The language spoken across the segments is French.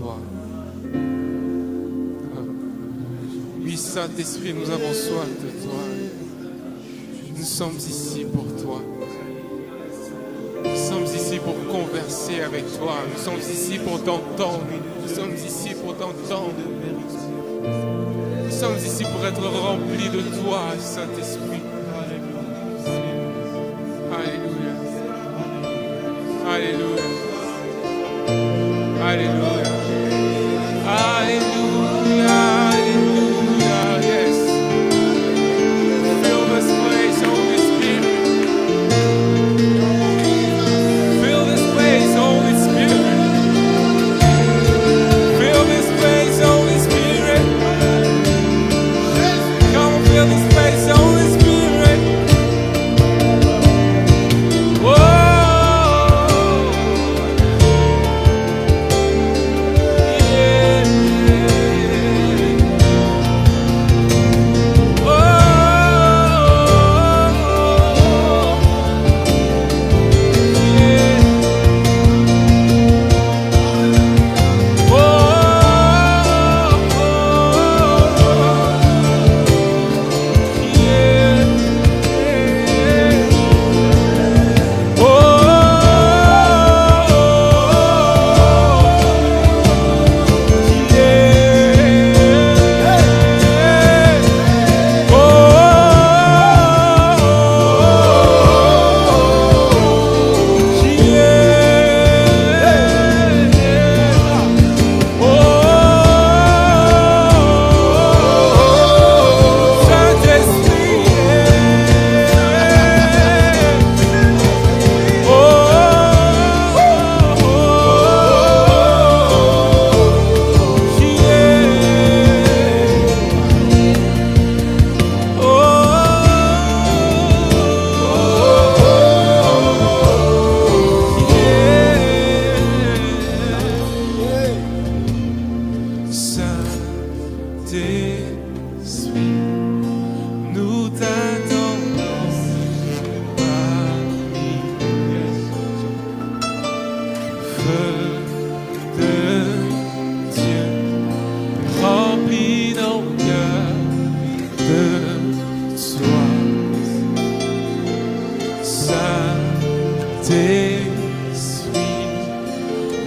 toi. Oui, Saint-Esprit, nous avons soif de toi. Nous sommes ici pour toi. Nous sommes ici pour converser avec toi. Nous sommes ici pour t'entendre. Nous sommes ici pour t'entendre. Nous sommes ici pour être remplis de toi, Saint-Esprit. Alléluia. Alléluia. Alléluia. Alléluia. Alléluia. Yes. Fill this place, Holy Spirit. Fill this place, Holy Spirit. Fill this place, Holy Spirit. Come and fill this place, Holy Spirit. Whoa.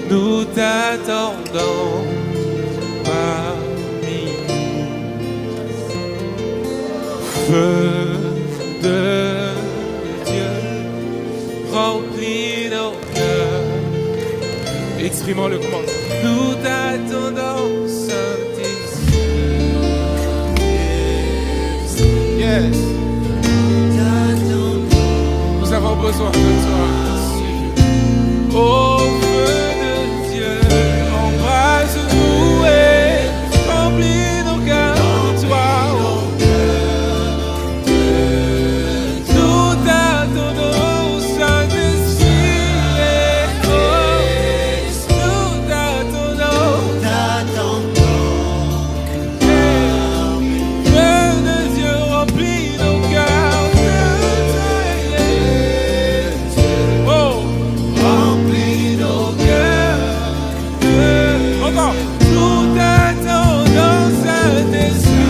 Nous t'attendons parmi nous. Feu de Dieu, remplis nos cœurs. Exprimons le comment. Nous t'attendons, Saint-Esprit. Yes. Nous avons besoin de toi. Oh, feu de Dieu, embrasse-nous et remplis nos cœurs de toi. Nous t'attendons, Saint-Esprit. Nous t'attendons. Feu de Dieu, remplis nos cœurs de toi. Oh. Remplis nos cœurs. Encore. Nous t'attendons, Saint-Esprit.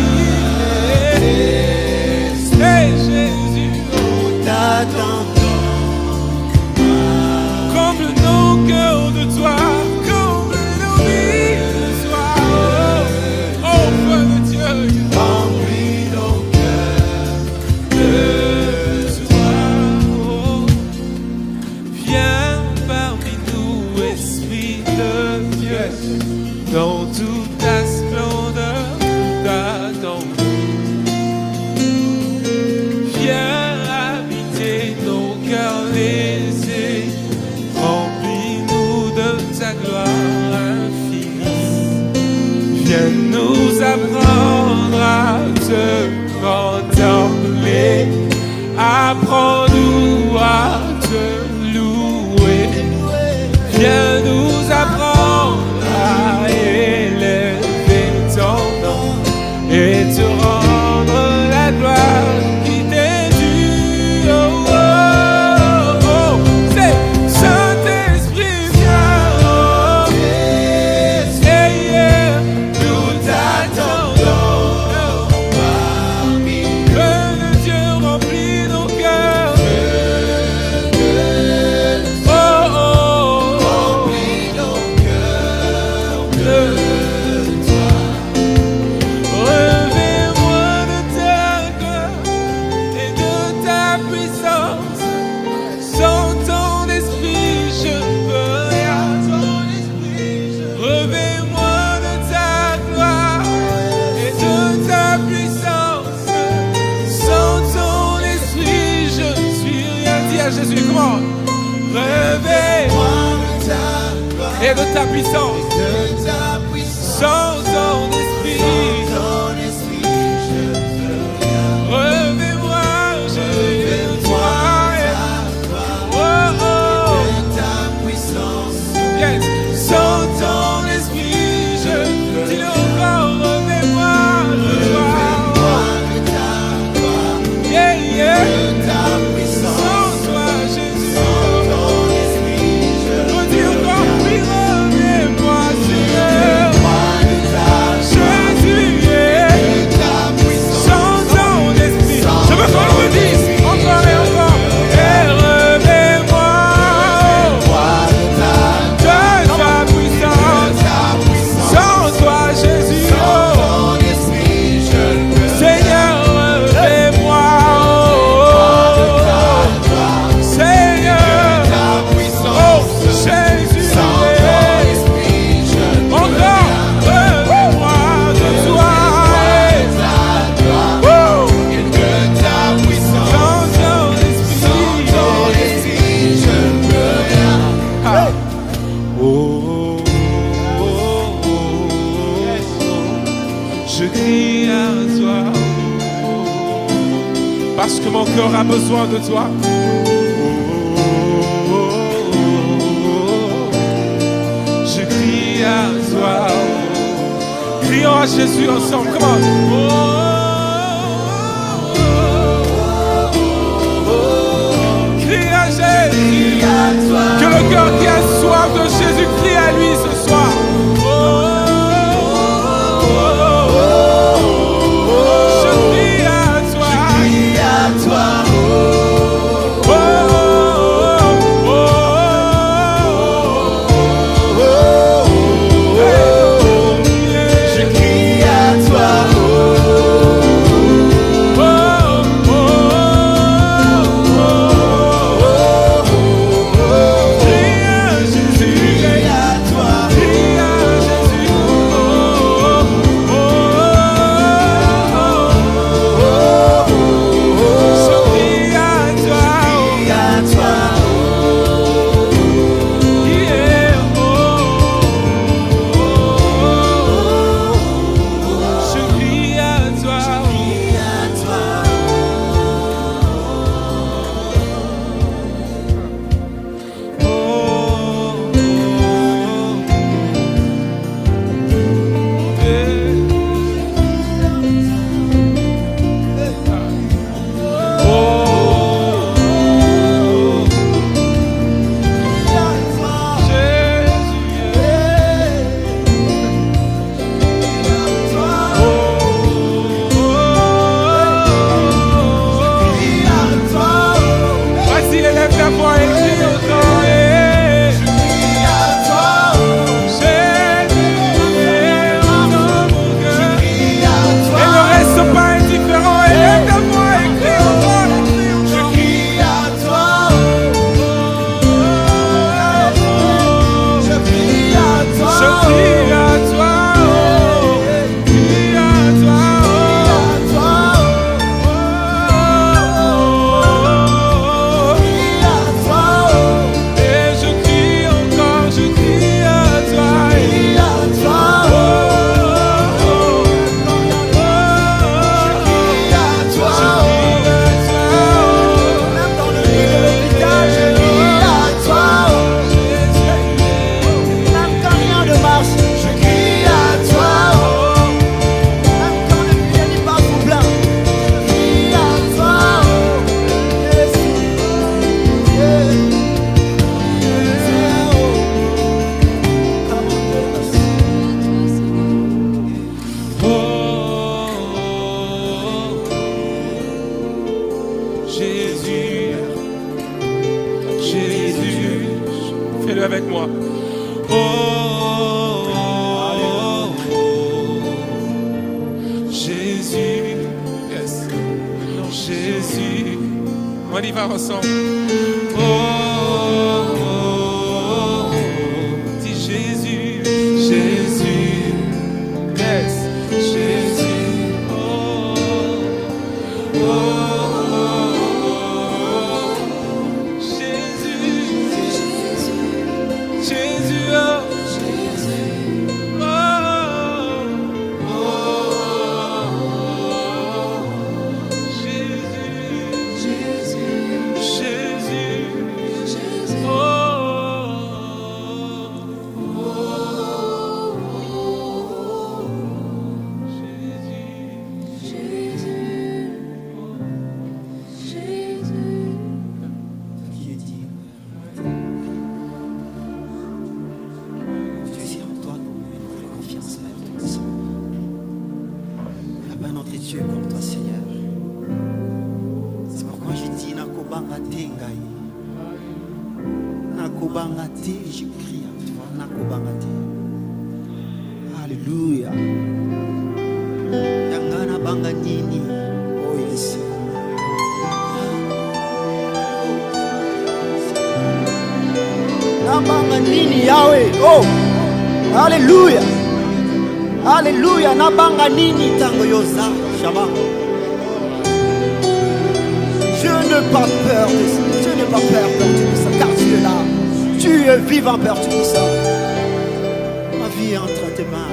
Hey, Jésus, nous t'attendons. Comble nos cœurs de toi. Comble nos vies de toi. Oh, feu de Dieu. Remplis nos cœurs de toi. Oh. Viens parmi nous, Esprit de Dieu, dans toute ta splendeur, nous t'attendons. Viens habiter nos cœurs laissés, remplis-nous de ta gloire infinie. Viens nous apprendre à te contempler, apprends-nous à te louer. Viens nous apprendre à élever ton nom et te rendre la gloire qui t'est due. Oh, oh, oh. C'est Saint-Esprit, viens. Oh. comment? Revêt-moi et de ta puissance. Sans ton esprit. Revêt-moi, je veux toi. Oh, oh. Yes. Sans ton esprit, je dis-le encore. Revêt-moi, je veux toi. Yeah, yeah. Sans toi, Jésus. Je dis encore, oui, revêt-moi, Seigneur. Jésus, yeah. Sans ton esprit. Je veux qu'on le dise encore et encore. Et revêt-moi de ta puissance. Sans toi, Jésus. Seigneur, revêt-moi. Seigneur, oh Jésus, encore revêt-moi de toi. Sans ton esprit, je crie à toi, parce que mon cœur a besoin de toi. Je crie à toi. Crions à Jésus ensemble. Comment? Crie à Jésus. Que le cœur qui a soif de Jésus crie à lui ce soir. Je crie à toi. Fais-le avec moi. Jésus. Yes. Jésus. On y va ensemble. Dis Jésus. Jésus. Yes. Jésus. Jésus. te ngai. Nakobanga te, je crie à toi. Nakobanga te. Alléluia. Yangana banga nini. Oh yes. Nabanga nini Yahweh. Oh. Alléluia. Alléluia. Nabanga nini tango yoza. Shabbat. Je n'ai pas peur de ça. Je n'ai pas peur, Père Tout-Puissant, car tu es là. Tu es vivant, Père Tout-Puissant. Ma vie est entre tes mains.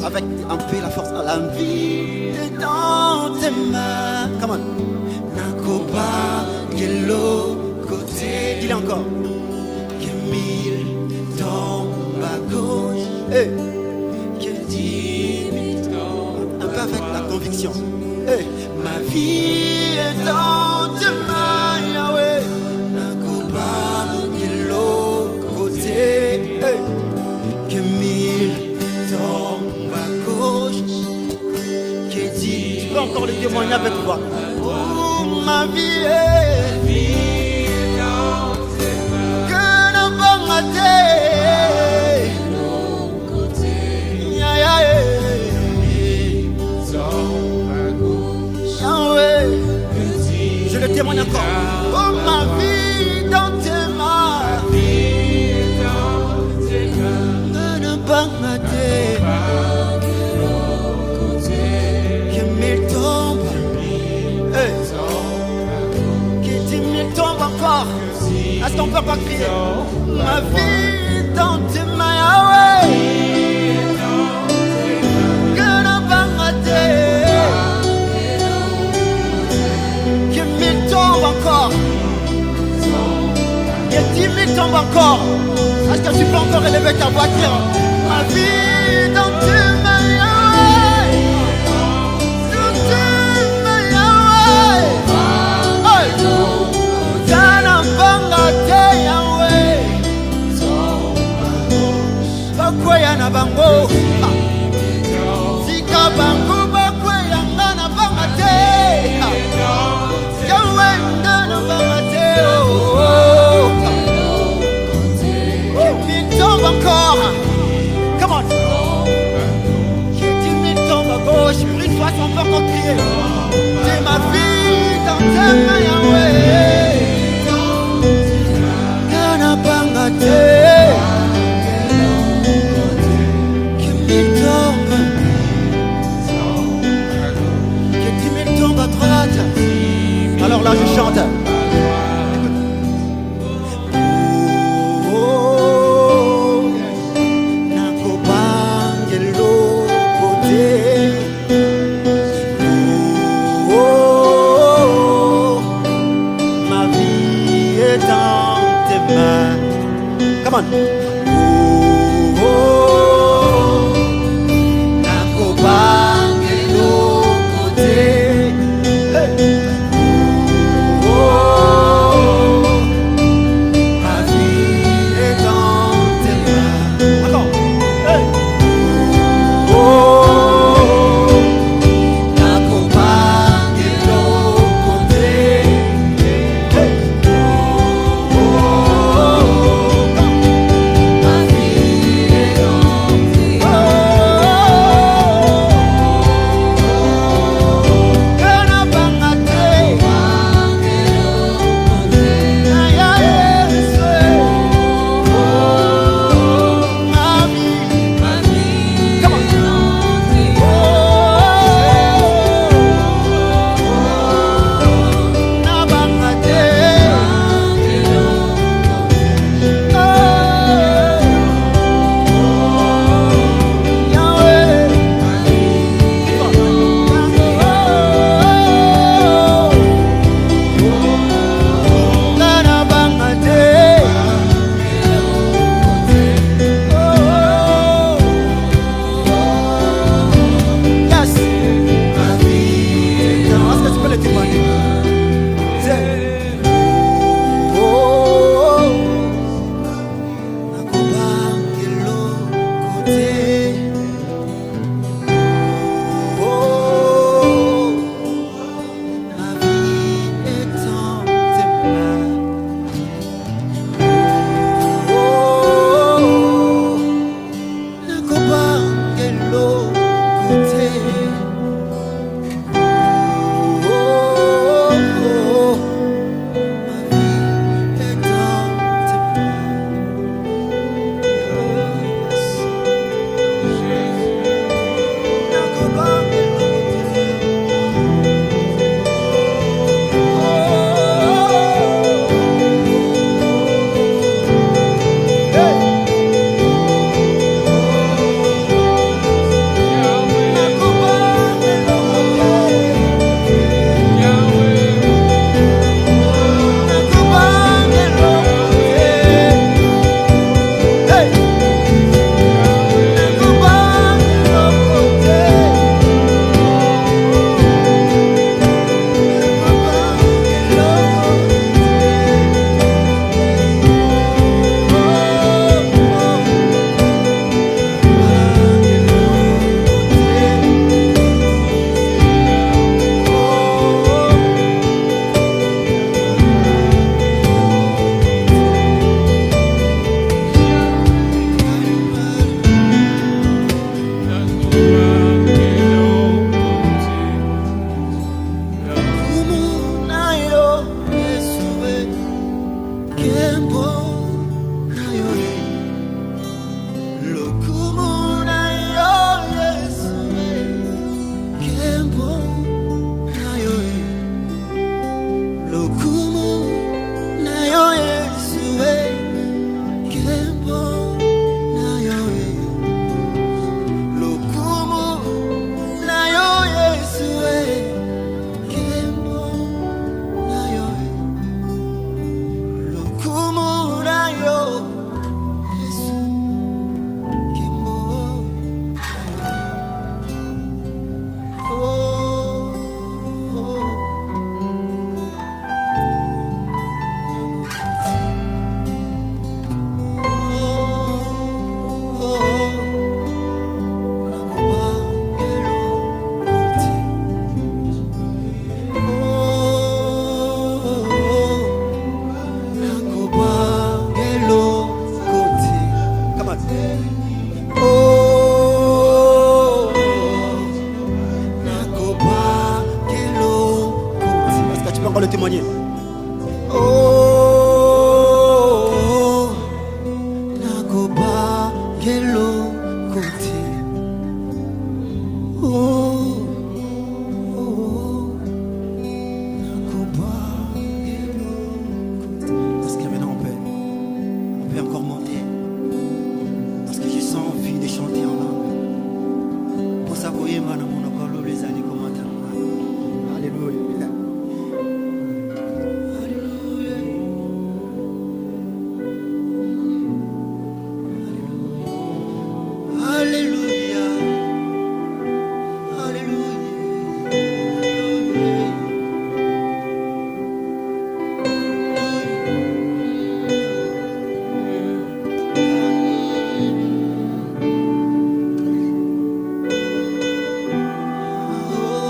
Avec un peu la force, la vie est dans tes mains. Come on. Nakoba, yellow, côté. Dis-le encore. Kemil, tombe à gauche. Hey. Un peu avec la conviction. Hey. Ma vie est dans tes mains, Yahweh. Nakoba, yellow, côté. Hey. Kemil, tombe. Tu peux encore le témoigner avec toi. Oh, ma vie est dans tes mains. Que ne pas mater. Je le témoigne encore. Oh, ma vie dans tes mains. Que ne pas mater. Encore. Est-ce qu'on peut pas crier? Ma vie dans tes mains, Yahweh. Que ne pas rater. Que 1000 tombent encore. Que 10 000 tombent encore. Est-ce que tu peux encore élever ta voiture? Ma vie dans tes mains, Yahweh. Dans tes mains, Yahweh. Bakweya na bango Sika bango bakweya na bangate Yawe na bangate Qui tombe encore. Come on. Qui tombe à gauche. Pour une fois, on peut encore crier. C'est ma vie dans tes mains, Yahweh. Kana bangate Le témoigner. Oh, Nakoba Gelo Kote. Oh, Nakoba Gelo Kote. Parce que maintenant on peut encore monter. Parce que je sens envie de chanter en langue. Pour ça, vous voyez, madame, on a encore les années commentaires. Alléluia. Oh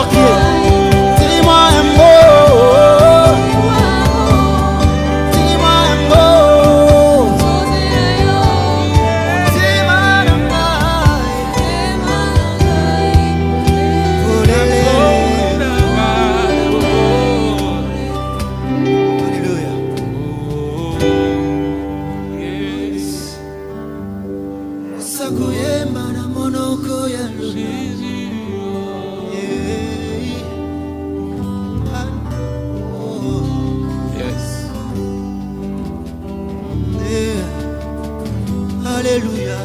encore crier. Dis-moi un mot. Dis-moi un mot. Dis-moi un mot. Alléluia. Sakoyemba na monoko ya Alléluia,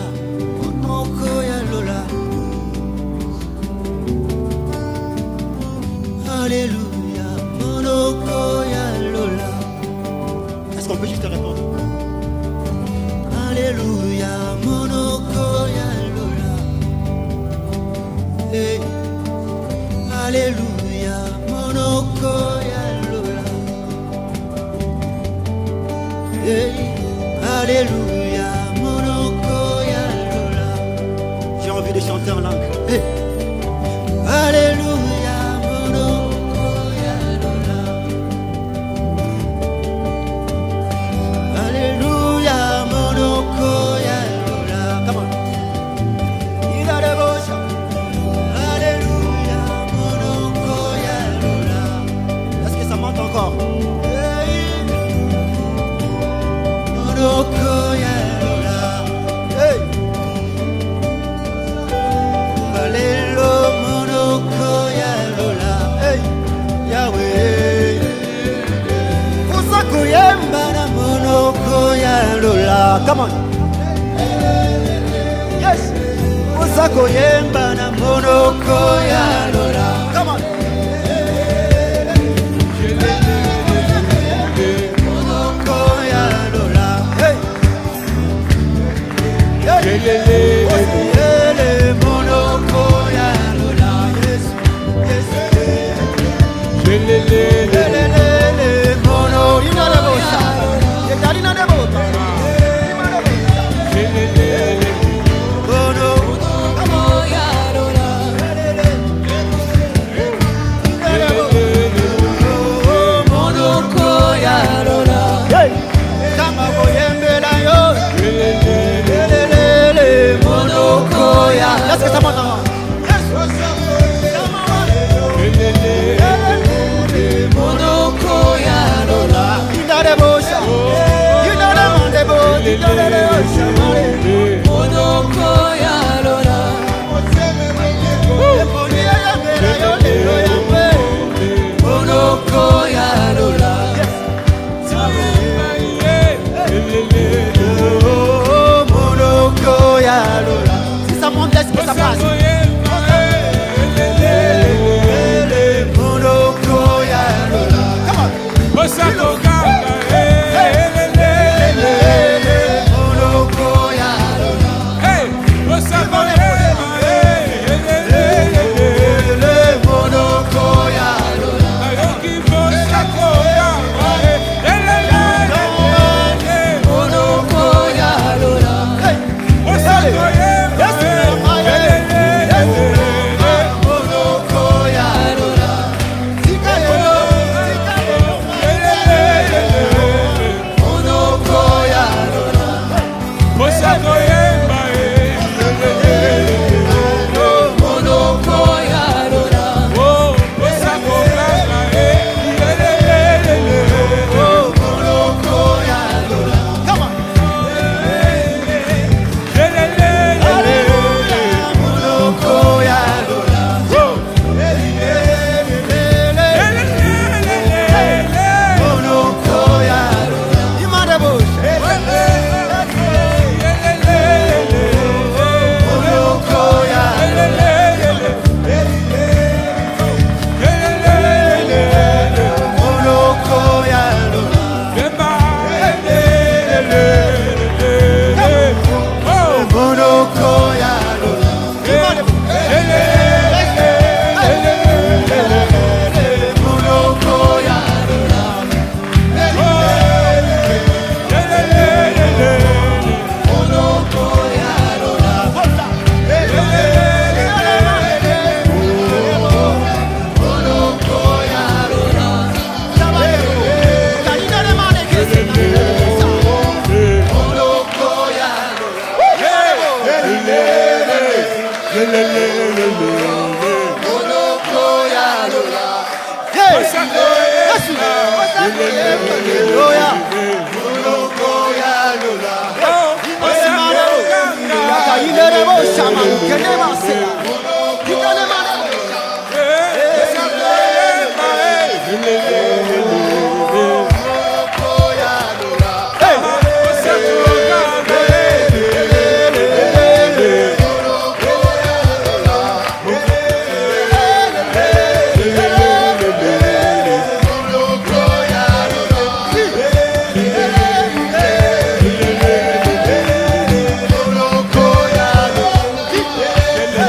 monoko ya Lola. Alléluia, monoko ya Lola. Est-ce qu'on peut juste répondre? Alléluia, monoko ya Lola. Hey. Alléluia, monoko ya Lola. Hey. Alléluia, monoko ya Lola. J'ai envie de chanter en langue. Hey. Alléluia, monoko ya Lola. Alléluia, monoko ya Lola. Come on. Il a des beaux chants. Alléluia, monoko ya Lola. Est-ce que ça monte encore? Monoko ya Lola. Hey. Alléluia, monoko ya Lola. Hey. Yahweh. Usako yemba na monoko ya Lola. Come on. Yes. Usako yemba na monoko ya Lola. Come on. Monoko ya Lola. Hey. Lele monoko ya Lola. Yes. Yes. Lele mono. Ina de bosa. Yetarina de bota. Mono. Ya Lola. Monoko ya Lola. Hey. Kama boyembela yo. Monoko ya. Est-ce que ça monte encore? Yes.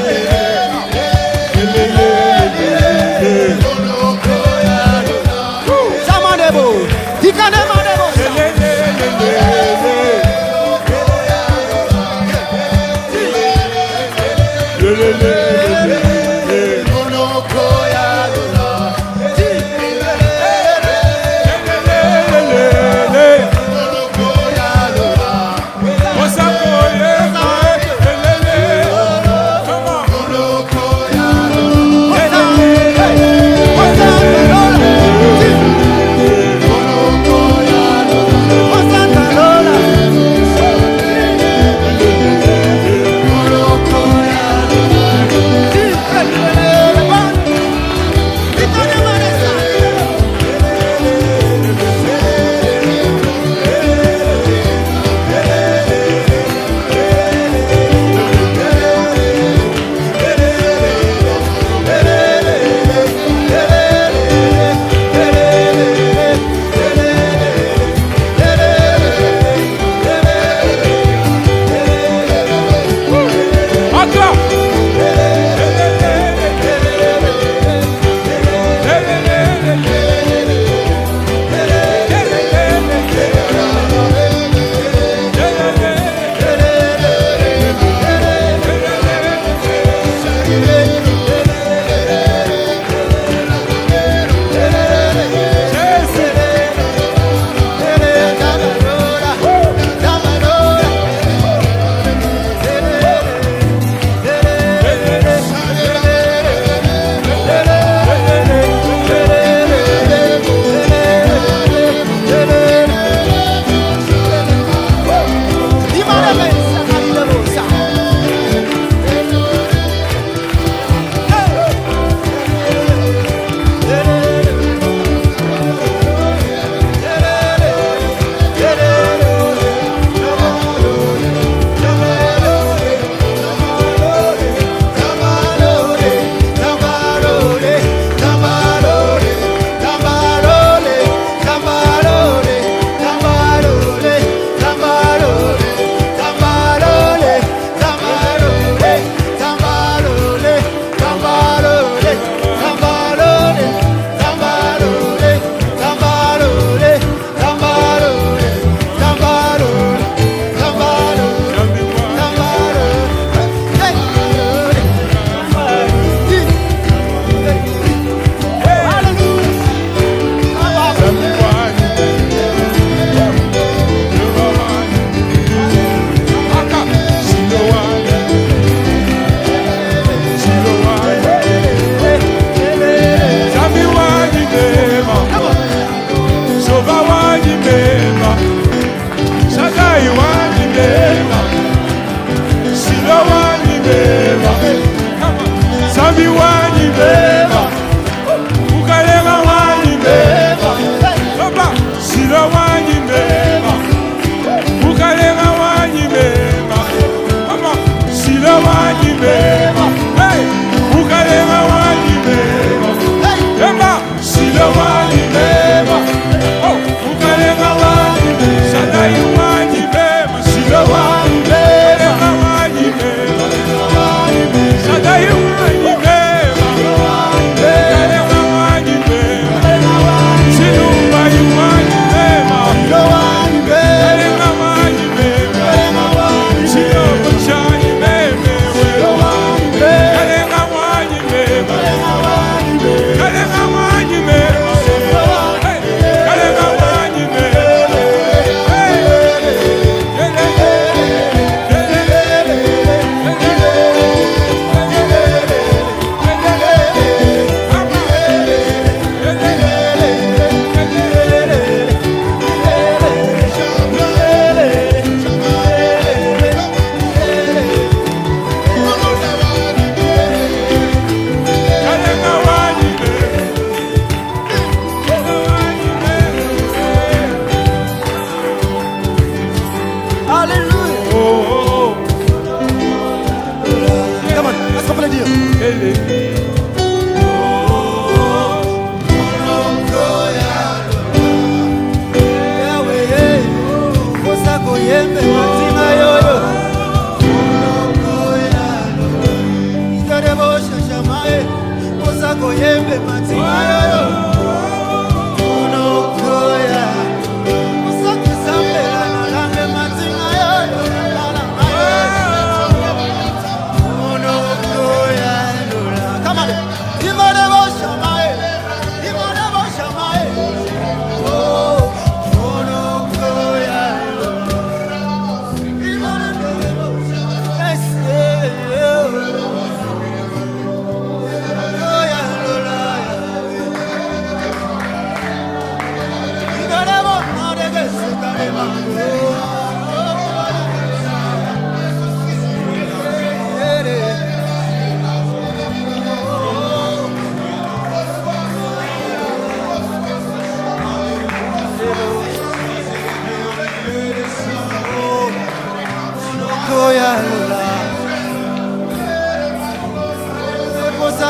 Hey!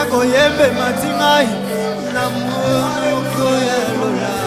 Koyembe matingai na muno koyelola.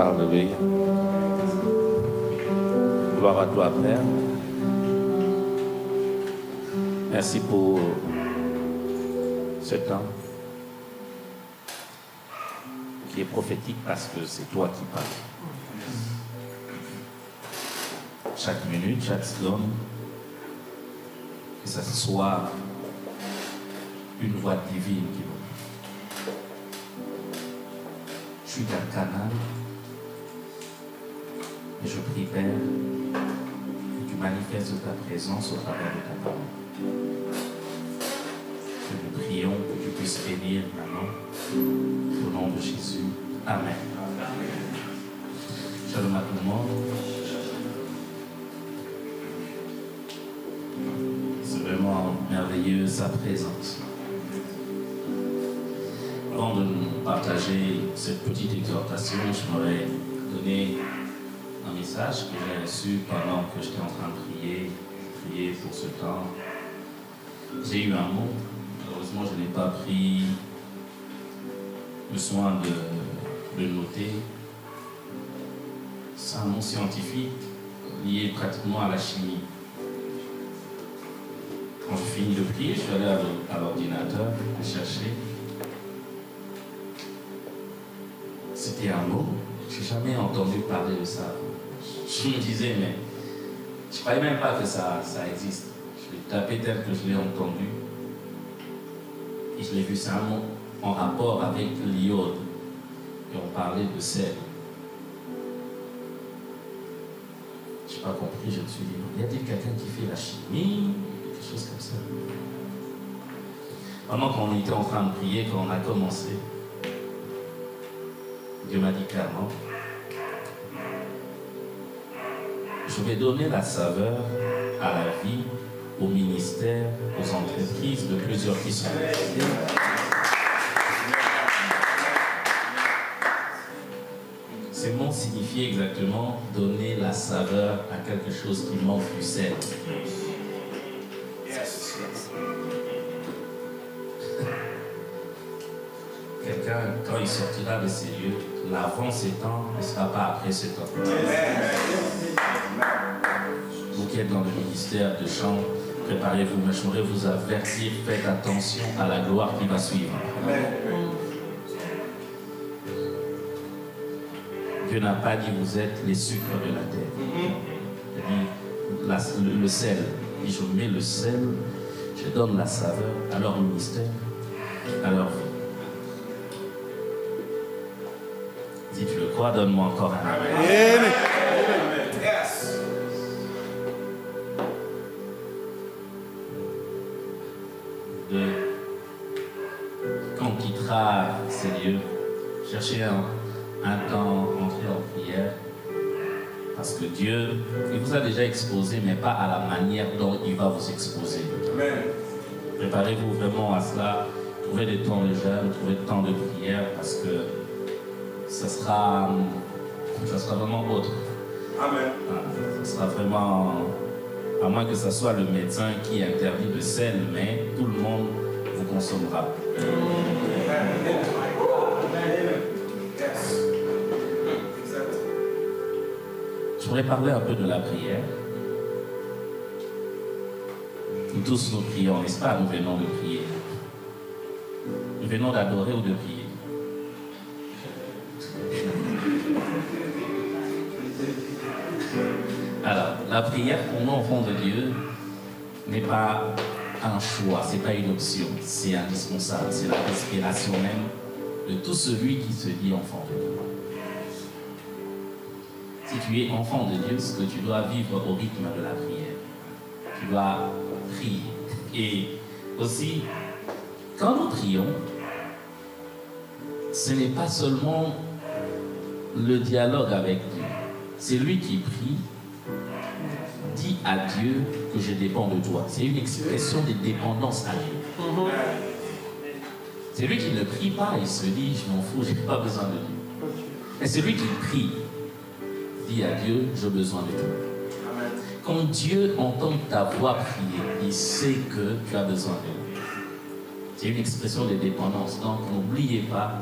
Alléluia. Gloire à toi, Père. Merci pour ce temps qui est prophétique parce que c'est toi qui parles. Chaque minute, chaque seconde, que ce soit une voix divine qui me... Je suis un canal et je prie, Père, manifestes ta présence au travers de ta parole. Que nous prions que tu puisses bénir maintenant, au nom de Jésus. Amen. Shalom à tout le monde. C'est vraiment merveilleux sa présence. Avant de nous partager cette petite exhortation, je m'aurais donné un message que j'ai reçu pendant que j'étais en train de prier pour ce temps. J'ai eu un mot, malheureusement je n'ai pas pris le soin de le noter. C'est un mot scientifique lié pratiquement à la chimie. Quand je finis de prier, je suis allé à l'ordinateur chercher. C'était un mot, je n'ai jamais entendu parler de ça. Je me disais, mais je ne croyais même pas que ça existe. Je l'ai tapé tel que je l'ai entendu. Et je l'ai vu, c'est un mot en rapport avec l'iode. Et on parlait de sel. Je n'ai pas compris, je me suis dit, y a-t-il quelqu'un qui fait la chimie? Quelque chose comme ça. Pendant qu'on était en train de prier, quand on a commencé, Dieu m'a dit clairement, je vais donner la saveur à la vie, au ministère, aux entreprises de plusieurs qui sont ici. Ces mots signifient exactement donner la saveur à quelque chose qui manque du sel. Quelqu'un, quand il sortira de ces lieux, l'avant ces temps ne sera pas après ces temps. Vous qui êtes dans le ministère de chant, préparez-vous, mais je voudrais vous avertir, faites attention à la gloire qui va suivre. Dieu n'a pas dit vous êtes les sucres de la terre. Il a dit le sel. Et je mets le sel, je donne la saveur à leur ministère, à leur vie. Si tu le crois, donne-moi encore un amen. Quand on quittera ces lieux, cherchez un temps, entrer en prière, parce que Dieu, il vous a déjà exposé, mais pas à la manière dont il va vous exposer. Amen. Préparez-vous vraiment à cela, trouvez des temps de jeûne, trouvez des temps de prière, parce que ça sera vraiment autre. Amen. Ça sera vraiment, à moins que ce soit le médecin qui interdit le sel, mais tout le monde vous consommera. Je voudrais parler un peu de la prière. Nous tous nous prions, n'est-ce pas? Nous venons de prier. Nous venons d'adorer ou de prier. Alors, la prière pour nous, enfants de Dieu, n'est pas un choix, ce n'est pas une option, c'est indispensable, c'est la respiration même de tout celui qui se dit enfant de Dieu. Si tu es enfant de Dieu, c'est que tu dois vivre au rythme de la prière. Tu dois prier. Et aussi, quand nous prions, ce n'est pas seulement le dialogue avec Dieu. C'est lui qui prie, dit à Dieu que je dépends de toi. C'est une expression de dépendance à Dieu. C'est lui qui ne prie pas, il se dit, je m'en fous, je n'ai pas besoin de Dieu. Mais c'est lui qui prie, dit à Dieu, j'ai besoin de toi. Quand Dieu entend ta voix prier, il sait que tu as besoin de lui. C'est une expression de dépendance. Donc n'oubliez pas,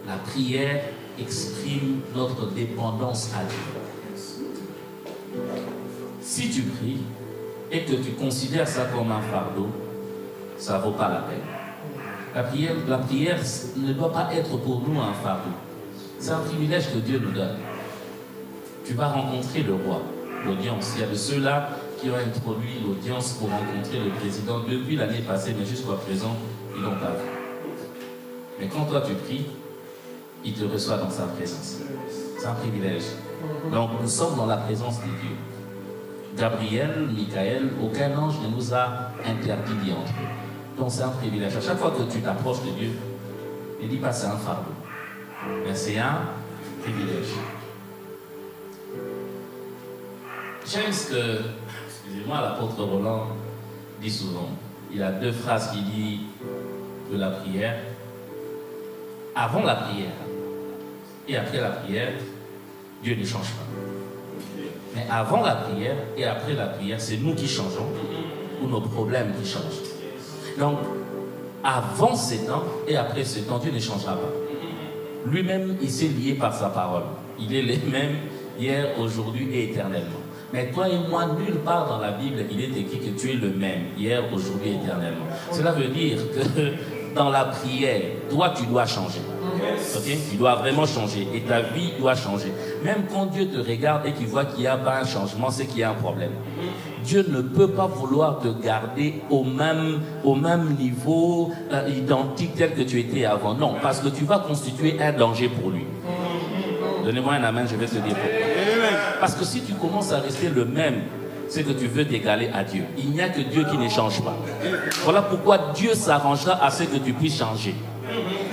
la prière exprime notre dépendance à Dieu. Si tu pries et que tu considères ça comme un fardeau, ça ne vaut pas la peine. La prière ne doit pas être pour nous un fardeau. C'est un privilège que Dieu nous donne. Tu vas rencontrer le roi, l'audience. Il y a de ceux-là qui ont introduit l'audience pour rencontrer le président depuis l'année passée, mais jusqu'à présent, ils n'ont pas vu. Mais quand toi tu pries, il te reçoit dans sa présence. C'est un privilège. Donc nous sommes dans la présence de Dieu. Gabriel, Michael, aucun ange ne nous a interdit d'y entrer. Donc c'est un privilège. À chaque fois que tu t'approches de Dieu, ne dis pas c'est un fardeau, mais c'est un privilège. J'aime ce que, excusez-moi, l'apôtre Roland dit souvent. Il a deux phrases qu'il dit de la prière. Avant la prière et après la prière, Dieu ne change pas. Mais avant la prière et après la prière, c'est nous qui changeons ou nos problèmes qui changent. Donc, avant ces temps et après ces temps, Dieu ne changera pas. Lui-même, il s'est lié par sa parole. Il est le même hier, aujourd'hui et éternellement. Mais toi et moi, nulle part dans la Bible, il est écrit que tu es le même, hier, aujourd'hui et éternellement. Cela veut dire que dans la prière, toi, tu dois changer. Okay? Tu dois vraiment changer et ta vie doit changer. Même quand Dieu te regarde et qu'il voit qu'il n'y a pas un changement, c'est qu'il y a un problème. Dieu ne peut pas vouloir te garder au même niveau, identique tel que tu étais avant. Non, parce que tu vas constituer un danger pour lui. Donnez-moi un amen, je vais te dire pourquoi. Parce que si tu commences à rester le même, c'est que tu veux t'égaler à Dieu. Il n'y a que Dieu qui ne change pas. Voilà pourquoi Dieu s'arrangera à ce que tu puisses changer.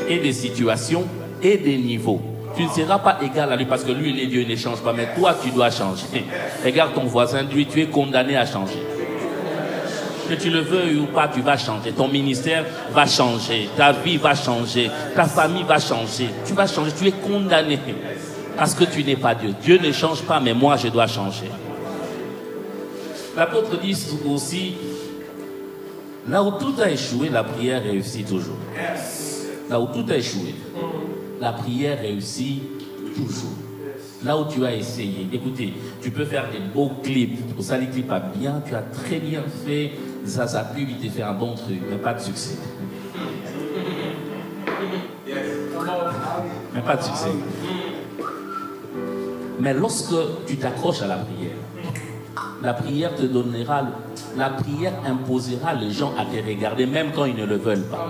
Et des situations et des niveaux. Tu ne seras pas égal à lui parce que lui, il est Dieu, il ne change pas. Mais toi, tu dois changer. Regarde ton voisin, lui, tu es condamné à changer. Que tu le veuilles ou pas, tu vas changer. Ton ministère va changer. Ta vie va changer. Ta famille va changer. Tu vas changer. Tu es condamné. Parce que tu n'es pas Dieu. Dieu ne change pas, mais moi, je dois changer. L'apôtre dit aussi, là où tout a échoué, la prière réussit toujours. Là où tout a échoué, la prière réussit toujours. Là où tu as essayé, écoutez, tu peux faire des beaux clips. Pour ça, les clips pas bien, tu as très bien fait. Ça pub, il t'a fait un bon truc, mais pas de succès. Mais pas de succès. Mais lorsque tu t'accroches à la prière te donnera, la prière imposera les gens à te regarder, même quand ils ne le veulent pas.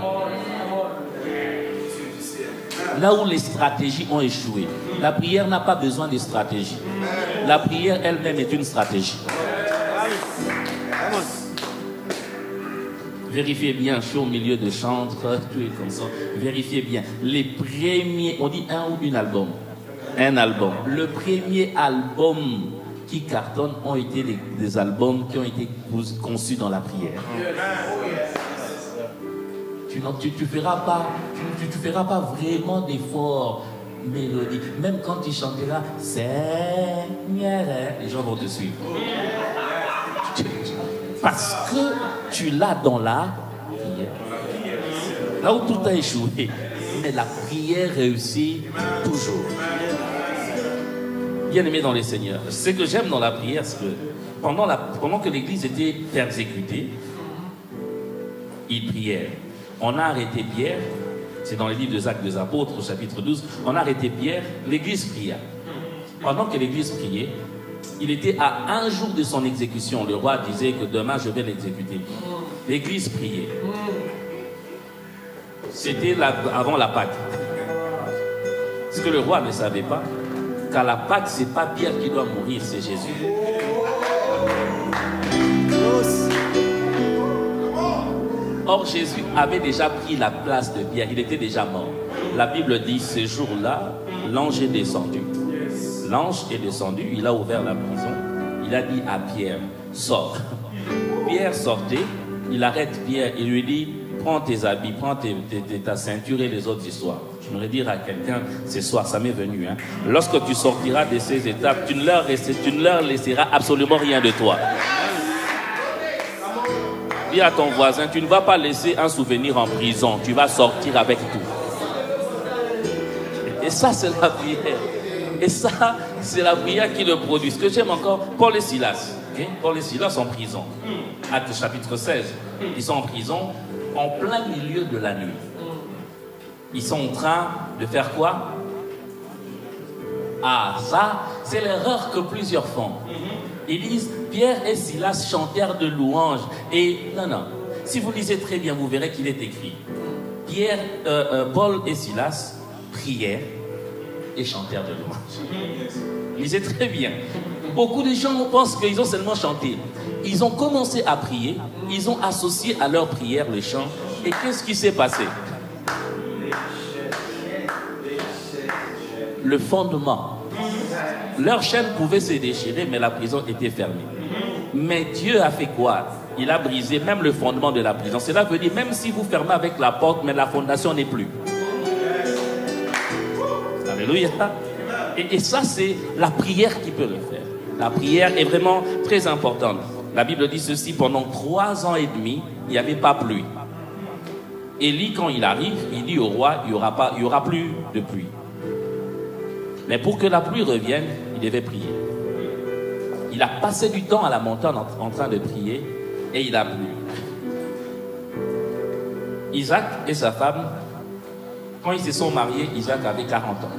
Là où les stratégies ont échoué, la prière n'a pas besoin de stratégie. La prière elle-même est une stratégie. Vérifiez bien, je suis au milieu de chantres, tout est comme ça. Vérifiez bien. Les premiers, on dit un ou une album. Un album. Le premier album qui cartonne ont été des albums qui ont été conçus dans la prière. Tu feras pas vraiment d'efforts mélodiques. Même quand tu chanteras Seigneur, les gens vont te suivre. Parce que tu l'as dans la prière. Là où tout a échoué, mais la prière réussit toujours. Bien-aimé dans les Seigneurs, ce que j'aime dans la prière, c'est que pendant que l'Église était persécutée, ils prièrent. On a arrêté Pierre, c'est dans les livres des Actes des Apôtres, au chapitre 12, on a arrêté Pierre, l'Église pria. Pendant que l'Église priait, il était à un jour de son exécution. Le roi disait que demain je vais l'exécuter. L'Église priait. C'était avant la Pâque. Ce que le roi ne savait pas, qu'à la Pâque, ce n'est pas Pierre qui doit mourir, c'est Jésus. Or, Jésus avait déjà pris la place de Pierre. Il était déjà mort. La Bible dit, ce jour-là, l'ange est descendu. L'ange est descendu, il a ouvert la prison. Il a dit à Pierre, sors. Pierre sortait, il arrête Pierre, il lui dit, prends tes habits, prends ta ceinture et les autres histoires. Je voudrais dire à quelqu'un, ce soir, ça m'est venu. Lorsque tu sortiras de ces étapes, tu ne leur laisseras absolument rien de toi. Dis à ton voisin, tu ne vas pas laisser un souvenir en prison, tu vas sortir avec tout. Et ça, c'est la prière. Et ça, c'est la prière qui le produit. Ce que j'aime encore, Paul et Silas. Okay? Paul et Silas en prison. Actes chapitre 16. Ils sont en prison en plein milieu de la nuit. Ils sont en train de faire quoi? Ah, ça, c'est l'erreur que plusieurs font. Ils disent, Pierre et Silas chantèrent de louanges. Et non. Si vous lisez très bien, vous verrez qu'il est écrit. Paul et Silas prièrent et chantèrent de louanges. Lisez très bien. Beaucoup de gens pensent qu'ils ont seulement chanté. Ils ont commencé à prier, ils ont associé à leur prière le chant. Et qu'est-ce qui s'est passé? Le fondement. Leur chaîne pouvait se déchirer, mais la prison était fermée. Mais Dieu a fait quoi? Il a brisé même le fondement de la prison. Cela veut dire, même si vous fermez avec la porte, mais la fondation n'est plus. Alléluia. Et ça, c'est la prière qui peut le faire. La prière est vraiment très importante. La Bible dit ceci, pendant 3 ans et demi, il n'y avait pas pluie. Élie, quand il arrive, il dit au roi, il y aura plus de pluie. Mais pour que la pluie revienne, il devait prier. Il a passé du temps à la montagne en train de prier et il a plu. Isaac et sa femme, quand ils se sont mariés, Isaac avait 40 ans.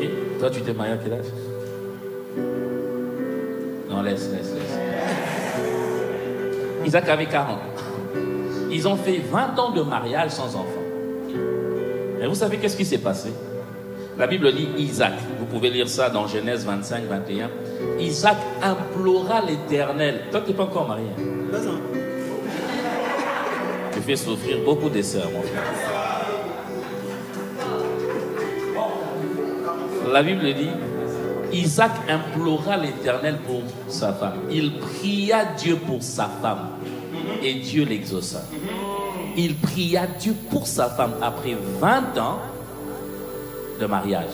Et toi, tu t'es marié à quel âge? Non, laisse. Isaac avait 40 ans. Ils ont fait 20 ans de mariage sans enfant. Et vous savez qu'est-ce qui s'est passé? La Bible dit Isaac, vous pouvez lire ça dans Genèse 25, 21. Isaac implora l'Éternel. Toi, tu n'es pas encore marié. Tu fais souffrir beaucoup de sœurs, mon frère. La Bible dit Isaac implora l'Éternel pour sa femme. Il pria Dieu pour sa femme et Dieu l'exauça. Il pria Dieu pour sa femme après 20 ans de mariage.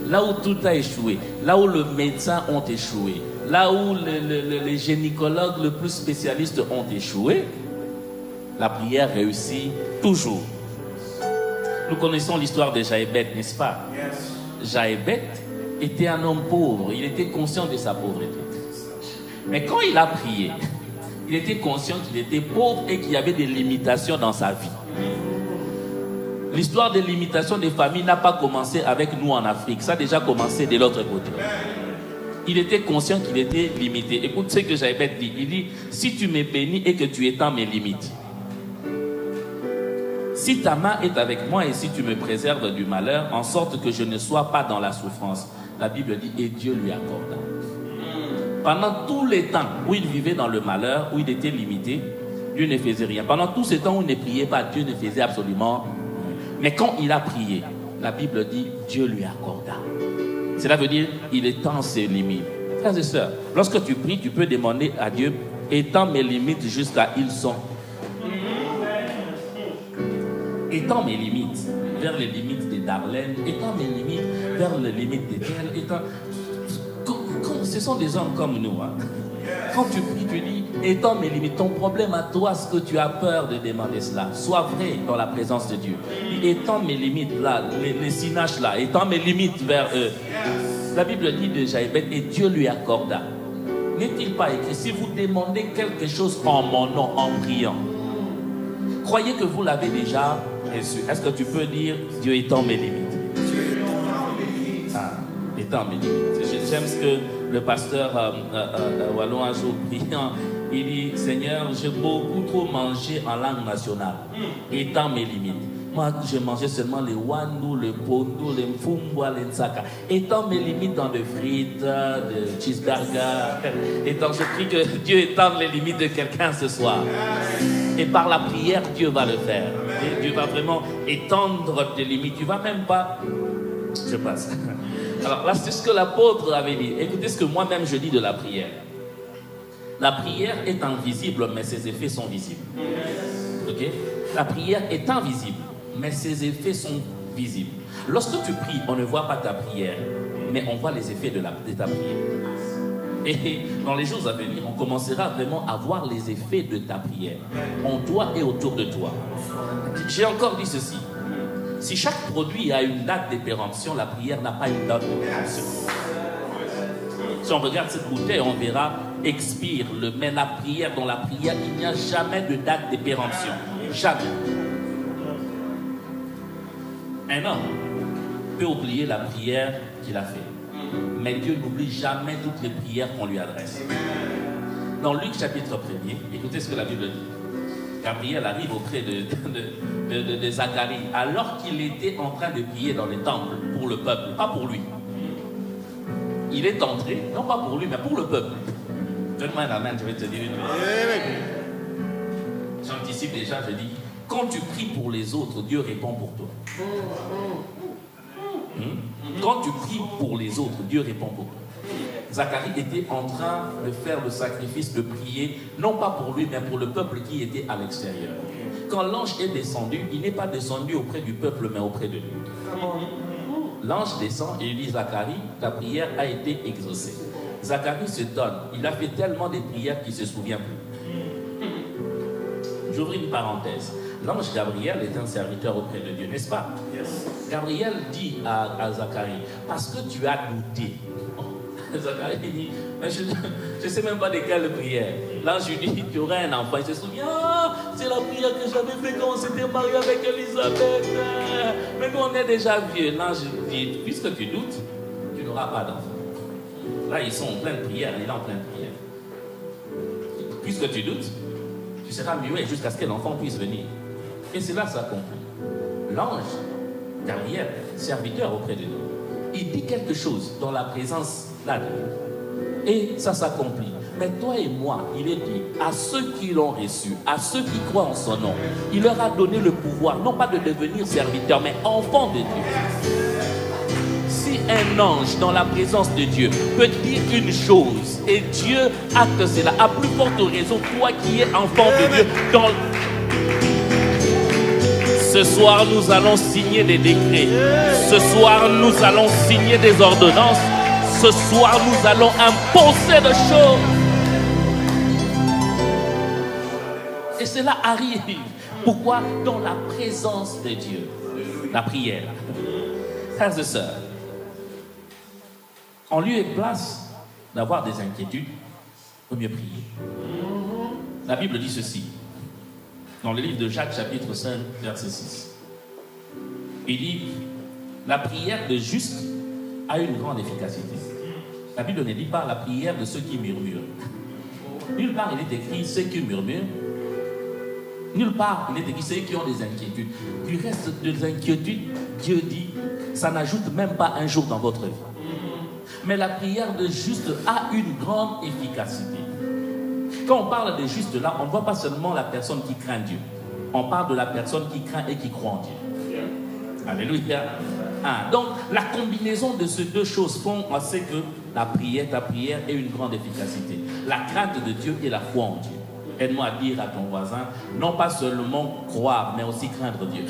Là où tout a échoué, là où les médecins ont échoué, là où les gynécologues les plus spécialistes ont échoué, la prière réussit toujours. Nous connaissons l'histoire de Jaébet, n'est-ce pas? Jaébet était un homme pauvre, il était conscient de sa pauvreté. Mais quand il a prié, il était conscient qu'il était pauvre et qu'il y avait des limitations dans sa vie. L'histoire des limitations des familles n'a pas commencé avec nous en Afrique. Ça a déjà commencé de l'autre côté. Il était conscient qu'il était limité. Écoute ce que Jaébet dit. Il dit, si tu me bénis et que tu étends mes limites, si ta main est avec moi et si tu me préserves du malheur, en sorte que je ne sois pas dans la souffrance. La Bible dit, et Dieu lui accorda. Pendant tous les temps où il vivait dans le malheur, où il était limité, Dieu ne faisait rien. Pendant tous ces temps où il ne priait pas, Dieu ne faisait absolument rien. Mais quand il a prié, la Bible dit, Dieu lui accorda. Cela veut dire, il étend ses limites. Frères et sœurs, lorsque tu pries, tu peux demander à Dieu, étends mes limites jusqu'à ils sont. Étends mes limites vers les limites de Darlene, étends mes limites vers les limites de tel, ce sont des hommes comme nous. Hein. Quand tu pries, tu dis, étends mes limites. Ton problème à toi, ce que tu as peur de demander cela, sois vrai dans la présence de Dieu. Étends mes limites là, les sinaches là, étends mes limites vers eux. La Bible dit de Jaébet, et Dieu lui accorda. N'est-il pas écrit, si vous demandez quelque chose en mon nom, en priant, croyez que vous l'avez déjà reçu. Est-ce que tu peux dire, Dieu étend mes limites? Ah, étend mes limites. J'aime ce que le pasteur Wallon un jour priant, il dit, Seigneur, j'ai beaucoup trop mangé en langue nationale, étends mes limites. Moi, j'ai mangé seulement les wandu, le pondu, les mfumbwa, les nsaka. Étends mes limites dans les frites, de cheeseburger. Et donc, je prie que Dieu étende les limites de quelqu'un ce soir. Et par la prière, Dieu va le faire. Et Dieu va vraiment étendre tes limites. Tu ne vas même pas... Je passe. Alors là, c'est ce que l'apôtre avait dit. Écoutez ce que moi-même je dis de la prière. La prière est invisible, mais ses effets sont visibles. Ok? La prière est invisible, mais ses effets sont visibles. Lorsque tu pries, on ne voit pas ta prière, mais on voit les effets de ta prière. Et dans les jours à venir, on commencera vraiment à voir les effets de ta prière en toi et autour de toi. J'ai encore dit ceci. Si chaque produit a une date de péremption, la prière n'a pas une date de péremption. Si on regarde cette bouteille, on verra expire, mais la prière, dans la prière, il n'y a jamais de date de péremption. Jamais. Un homme peut oublier la prière qu'il a faite. Mais Dieu n'oublie jamais toutes les prières qu'on lui adresse. Dans Luc chapitre 1er, écoutez ce que la Bible dit. Gabriel arrive auprès de Zacharie, alors qu'il était en train de prier dans les temples pour le peuple, pas pour lui. il est entré, non pas pour lui, mais pour le peuple. Donne-moi un amen, je vais te dire une chose. J'anticipe déjà, je dis, quand tu pries pour les autres, Dieu répond pour toi. Quand tu pries pour les autres, Dieu répond pour toi. Zacharie était en train de faire le sacrifice, de prier, non pas pour lui, mais pour le peuple qui était à l'extérieur. Quand l'ange est descendu, il n'est pas descendu auprès du peuple, mais auprès de lui. L'ange descend et il dit, Zacharie, ta prière a été exaucée. Zacharie se donne. Il a fait tellement de prières qu'il ne se souvient plus. J'ouvre une parenthèse. L'ange Gabriel est un serviteur auprès de Dieu, n'est-ce pas? Gabriel dit à Zacharie, parce que tu as douté. Zacharie dit, je ne sais même pas de quelle prière. L'ange lui dit, tu auras un enfant. Il se souvient, c'est la prière que j'avais fait quand on s'était marié avec Elisabeth. Mais nous, on est déjà vieux. L'ange dit, puisque tu doutes, tu n'auras pas d'enfant. Là, ils sont en pleine prière, il est en pleine prière. Puisque tu doutes, tu seras muet jusqu'à ce que l'enfant puisse venir. Et c'est là que ça conclut. L'ange, Gabriel, serviteur auprès de nous, il dit quelque chose dans la présence là de nous. Et ça s'accomplit. Mais toi et moi, il est dit, à ceux qui l'ont reçu, à ceux qui croient en son nom, il leur a donné le pouvoir, non pas de devenir serviteurs, mais enfants de Dieu. Si un ange dans la présence de Dieu peut dire une chose et Dieu acte cela, à plus forte raison, toi qui es enfant de Dieu, ce soir nous allons signer des décrets, ce soir nous allons signer des ordonnances, ce soir nous allons imposer des choses. Et cela arrive. Pourquoi? Dans la présence de Dieu. La prière. Frères et sœurs, en lieu et place d'avoir des inquiétudes, il faut mieux prier. La Bible dit ceci, dans le livre de Jacques, chapitre 5, verset 6. Il dit, la prière de juste a une grande efficacité. La Bible ne dit pas la prière de ceux qui murmurent. Nulle part il est écrit ceux qui murmurent. Nulle part il est écrit ceux qui ont des inquiétudes. Du reste des inquiétudes, Dieu dit, ça n'ajoute même pas un jour dans votre vie. Mais la prière de juste a une grande efficacité. Quand on parle de juste là, on ne voit pas seulement la personne qui craint Dieu. On parle de la personne qui craint et qui croit en Dieu. Alléluia. Donc, la combinaison de ces deux choses font à ce que ta prière ait une grande efficacité. La crainte de Dieu et la foi en Dieu. Aide-moi à dire à ton voisin, non pas seulement croire, mais aussi craindre Dieu.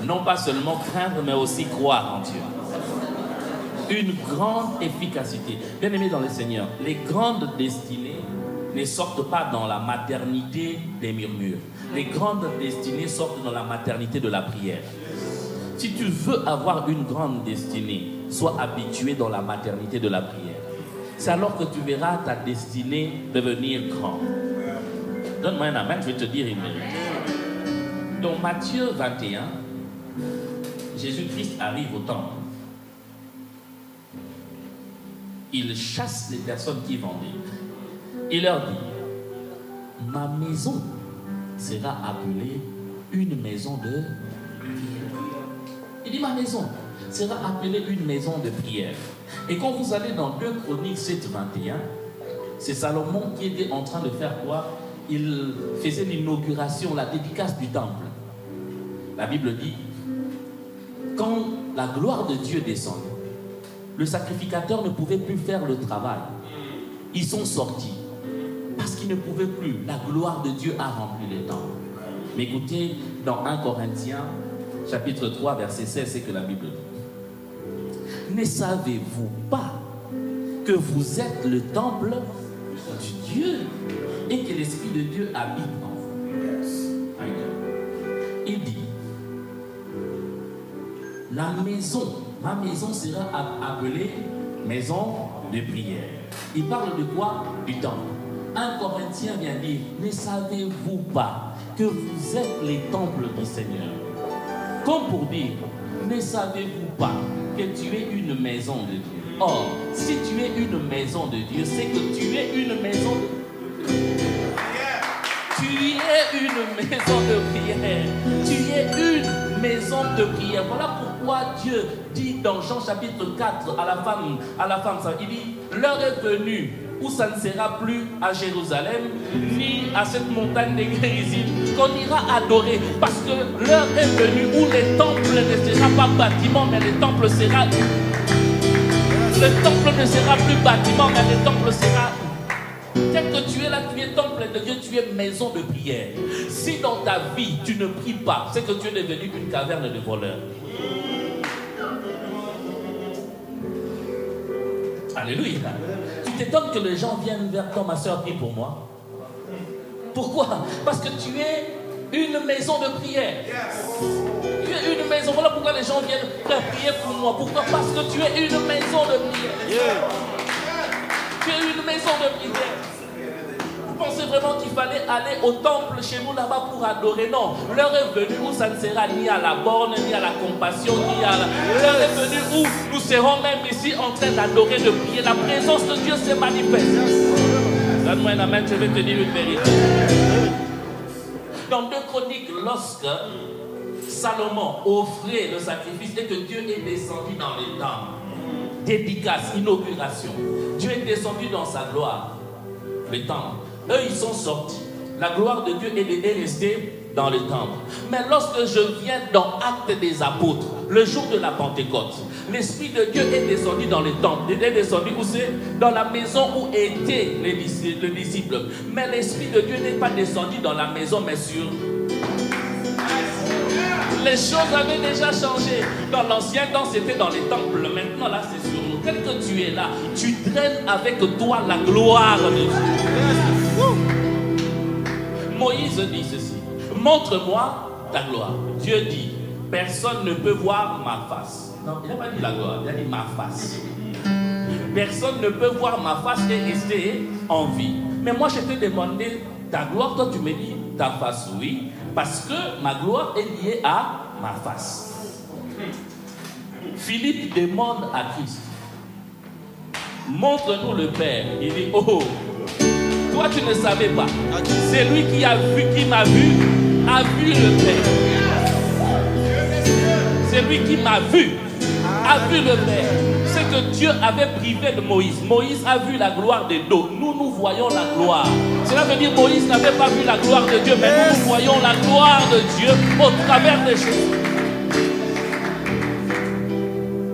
Non pas seulement craindre, mais aussi croire en Dieu. Une grande efficacité. Bien aimés dans le Seigneur, les grandes destinées ne sortent pas dans la maternité des murmures. Les grandes destinées sortent dans la maternité de la prière. Si tu veux avoir une grande destinée, sois habitué dans la maternité de la prière. C'est alors que tu verras ta destinée devenir grande. Donne-moi un amen, je vais te dire une vérité. Dans Matthieu 21, Jésus-Christ arrive au temple. Il chasse les personnes qui vendaient. Il leur dit, ma maison sera appelée une maison de prière. Il dit, ma maison sera appelée une maison de prière. Et quand vous allez dans 2 Chroniques 7, 21, c'est Salomon qui était en train de faire quoi? Il faisait l'inauguration, la dédicace du temple. La Bible dit, quand la gloire de Dieu descend, le sacrificateur ne pouvait plus faire le travail. Ils sont sortis parce qu'ils ne pouvaient plus. La gloire de Dieu a rempli le temple. Mais écoutez, dans 1 Corinthiens, chapitre 3, verset 16, c'est que la Bible dit. Ne savez-vous pas que vous êtes le temple du Dieu et que l'Esprit de Dieu habite en vous? Il dit, la maison, ma maison sera appelée maison de prière. Il parle de quoi? Du temple. 1 Corinthiens vient dire, ne savez-vous pas que vous êtes les temples du Seigneur? Comme pour dire, ne savez-vous pas que tu es une maison de Dieu? Or, si tu es une maison de Dieu, c'est que tu es une maison de prière. Tu es une maison de prière. Tu es une maison de prière. Voilà pourquoi pourquoi Dieu dit dans Jean chapitre 4 à la femme, ça, il dit, l'heure est venue où ça ne sera plus à Jérusalem, ni à cette montagne des Gérizim, qu'on ira adorer. Parce que l'heure est venue où les temples ne seront pas bâtiments, mais les temples sera... Le temple ne sera plus bâtiment, mais le temple sera... Tel que tu es là, tu es temple de Dieu, tu es maison de prière. Si dans ta vie, tu ne pries pas, c'est que tu es devenu une caverne de voleurs. Alléluia. Tu t'étonnes que les gens viennent vers toi, ma soeur, prie pour moi. Pourquoi? Parce que tu es une maison de prière. Tu es une maison. Voilà pourquoi les gens viennent prier pour moi. Pourquoi? Parce que tu es une maison de prière. Tu es une maison de prière. Vous pensez vraiment qu'il fallait aller au temple chez nous là-bas pour adorer? Non. L'heure est venue où ça ne sera ni à la borne, ni à la compassion, ni à la... L'heure est venue où nous serons même ici en train d'adorer, de prier. La présence de Dieu se manifeste. Donne-moi un amen, je vais te dire une vérité. Dans 2 Chroniques, lorsque Salomon offrait le sacrifice et que Dieu est descendu dans les temples, dédicace, inauguration, Dieu est descendu dans sa gloire, les temples. Eux, ils sont sortis. La gloire de Dieu est restée dans le temple. Mais lorsque je viens dans Actes des Apôtres, le jour de la Pentecôte, l'Esprit de Dieu est descendu dans les temples. Il est descendu où c'est? Dans la maison où étaient les disciples. Mais l'Esprit de Dieu n'est pas descendu dans la maison, mais sur... Les choses avaient déjà changé. Dans l'ancien temps, c'était dans les temples. Maintenant, là, c'est sur nous. Tel que tu es là, tu traînes avec toi la gloire de Dieu. Moïse dit ceci. Montre-moi ta gloire. Dieu dit, personne ne peut voir ma face. Non, il n'a pas dit la gloire, il a dit ma face. Personne ne peut voir ma face et rester en vie. Mais moi, je t'ai demandé ta gloire. Toi, tu me dis ta face, oui. Parce que ma gloire est liée à ma face. Philippe demande à Christ, montre-nous le Père. Il dit, oh, toi tu ne savais pas. C'est lui qui m'a vu, a vu le Père. C'est lui qui m'a vu, a vu le Père. C'est que Dieu avait privé de Moïse. Moïse a vu la gloire de dos. Nous voyons la gloire. Cela veut dire que Moïse n'avait pas vu la gloire de Dieu, mais nous voyons la gloire de Dieu au travers de Jésus.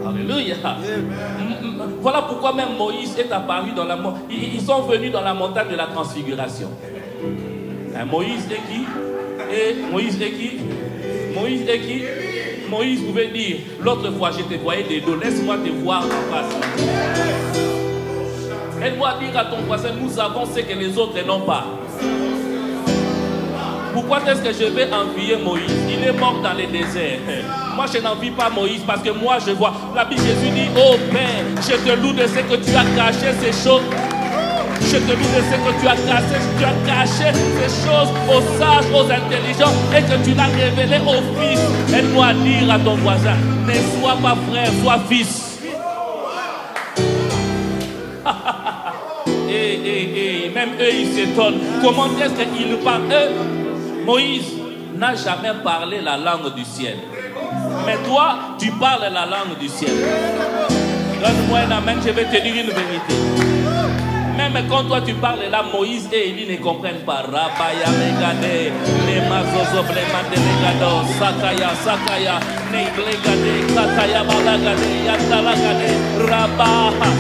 Alléluia. Voilà pourquoi même Moïse est apparu dans la montagne. Ils sont venus dans la montagne de la transfiguration. Moïse est qui? Et Moïse est qui? Moïse est qui? Moïse pouvait dire, l'autre fois je te voyais des dos, laisse-moi te voir en face. Elle doit dire à ton voisin, nous avons ce que les autres n'ont pas. Pourquoi est-ce que je vais envier Moïse? Il est mort dans le désert. Moi je n'envie pas Moïse parce que moi je vois. La Bible Jésus dit, oh Père, je te loue de ce que tu as caché ces choses. Je te loue de ce que tu as caché ces choses aux sages, aux intelligents et que tu l'as révélé aux fils. Elle doit dire à ton voisin, ne sois pas frère, sois fils. Et même eux ils s'étonnent. Comment est-ce qu'ils parlent? Moïse n'a jamais parlé la langue du ciel. Mais toi, tu parles la langue du ciel. Donne-moi un amen, je vais te dire une vérité. Même quand toi tu parles là, Moïse et Élie ne comprennent pas. Rabaya megade, les mazozo blemande legado, sakaya, neglegade, kataya balagade, yatalagade, rabaha.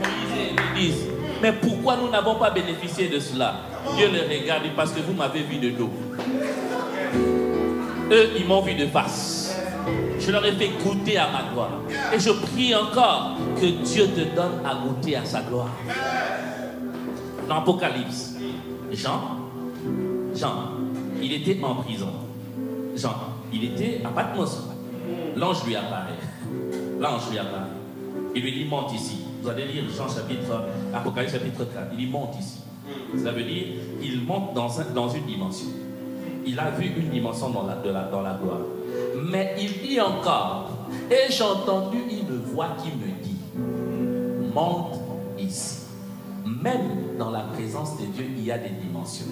Moïse et Élie disent, mais pourquoi nous n'avons pas bénéficié de cela? Dieu le regarde parce que vous m'avez vu de dos. Eux, ils m'ont vu de face. Je leur ai fait goûter à ma gloire. Et je prie encore que Dieu te donne à goûter à sa gloire. Dans l'Apocalypse, Jean, il était en prison. Jean, il était à Patmos. L'ange lui apparaît. Il lui dit, monte ici. Vous allez lire Jean Apocalypse chapitre 4. Il dit, monte ici. Ça veut dire, il monte dans une dimension. Il a vu une dimension dans la gloire. Mais il dit encore, et j'ai entendu une voix qui me dit, monte ici. Même dans la présence de Dieu, il y a des dimensions.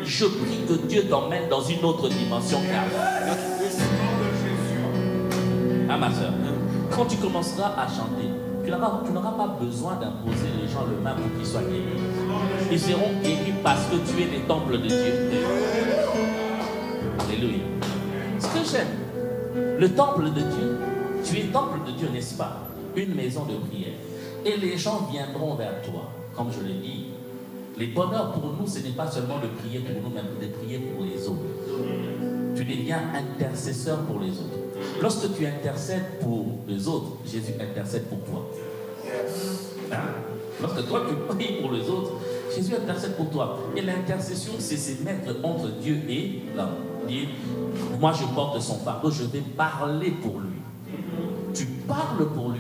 je prie que Dieu t'emmène dans une autre dimension. Ah ma soeur, quand tu commenceras à chanter, tu n'auras pas besoin d'imposer les gens le main pour qu'ils soient guéris. Ils seront guéris parce que tu es le temple de Dieu. Alléluia. Ce que j'aime, le temple de Dieu, tu es temple de Dieu, n'est-ce pas? Une maison de prière. Et les gens viendront vers toi, comme je l'ai dit. Les bonheurs pour nous, ce n'est pas seulement de prier pour nous, mais de prier pour les autres. Tu deviens intercesseur pour les autres. Lorsque tu intercèdes pour les autres, Jésus intercède pour toi. Hein? Lorsque toi tu pries pour les autres, Jésus intercède pour toi. Et l'intercession, c'est se mettre entre Dieu et l'homme. Dire, moi je porte son fardeau, je vais parler pour lui. Tu parles pour